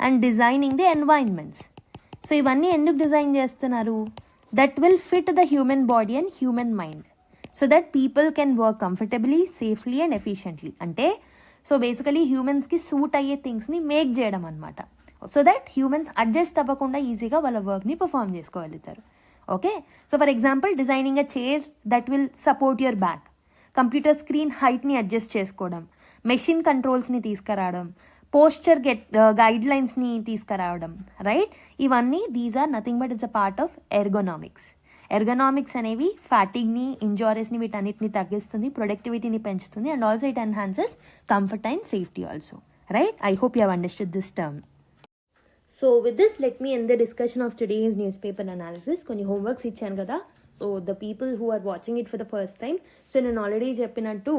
and designing the environments. So ఇవన్నీ ఎందుకు డిజైన్ చేస్తున్నారు? that will fit the human body and human mind so that people can work comfortably, safely and efficiently. అంటే సో బేసికలీ హ్యూమన్స్కి సూట్ అయ్యే థింగ్స్ని మేక్ చేయడం అనమాట. సో దట్ హ్యూమన్స్ అడ్జస్ట్ అవ్వకుండా ఈజీగా వాళ్ళ వర్క్ని పర్ఫామ్ చేసుకోగలుగుతారు. Okay, so for example designing a chair that will support your back, computer screen హైట్ని అడ్జస్ట్ చేసుకోవడం, మెషిన్ కంట్రోల్స్ని తీసుకురావడం, పోస్చర్ గైడ్ లైన్స్ని తీసుకురావడం, రైట్? ఇవన్నీ these are nothing but it's a part of ergonomics అనేవి ఫ్యాటిగ్ని, ఇంజురీస్ని, వీటన్నిటిని తగ్గిస్తుంది, ప్రొడక్టివిటీని పెంచుతుంది, and also it enhances comfort and safety also, right? I hope you have understood this term. So with this let me end the discussion of today's newspaper analysis. కొన్ని హోంవర్క్స్ ఇచ్చాను కదా, so the people who are watching it for the first time, so నేను ఆల్రెడీ చెప్పినట్టు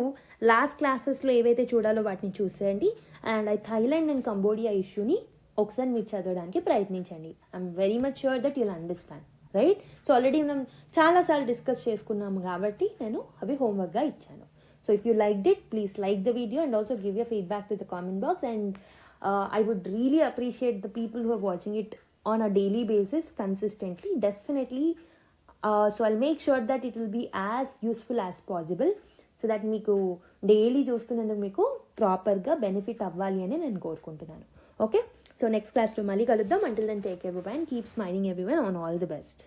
లాస్ట్ క్లాసెస్లో ఏవైతే చూడాలో వాటిని చూసేయండి. అండ్ థాయిలాండ్ అండ్ కంబోడియా ఇష్యూని ఒకసారి మీరు చదవడానికి ప్రయత్నించండి. I'm very much sure that you'll understand, right? So already మనం చాలాసార్లు డిస్కస్ చేసుకున్నాము కాబట్టి నేను అవి హోంవర్క్గా ఇచ్చాను. So if you liked it, please like the video and also give your feedback to the comment box. And I would really appreciate the people who are watching it on a daily basis consistently, definitely. So I'll make sure that it will be as useful as possible. So that మీకు డైలీ చూస్తున్నందుకు మీకు ప్రాపర్గా బెనిఫిట్ అవ్వాలి అని నేను కోరుకుంటున్నాను. ఓకే, సో నెక్స్ట్ క్లాస్లో మళ్ళీ కలుద్దాం. Until then take care, bye, and keep smiling everyone. On all the best.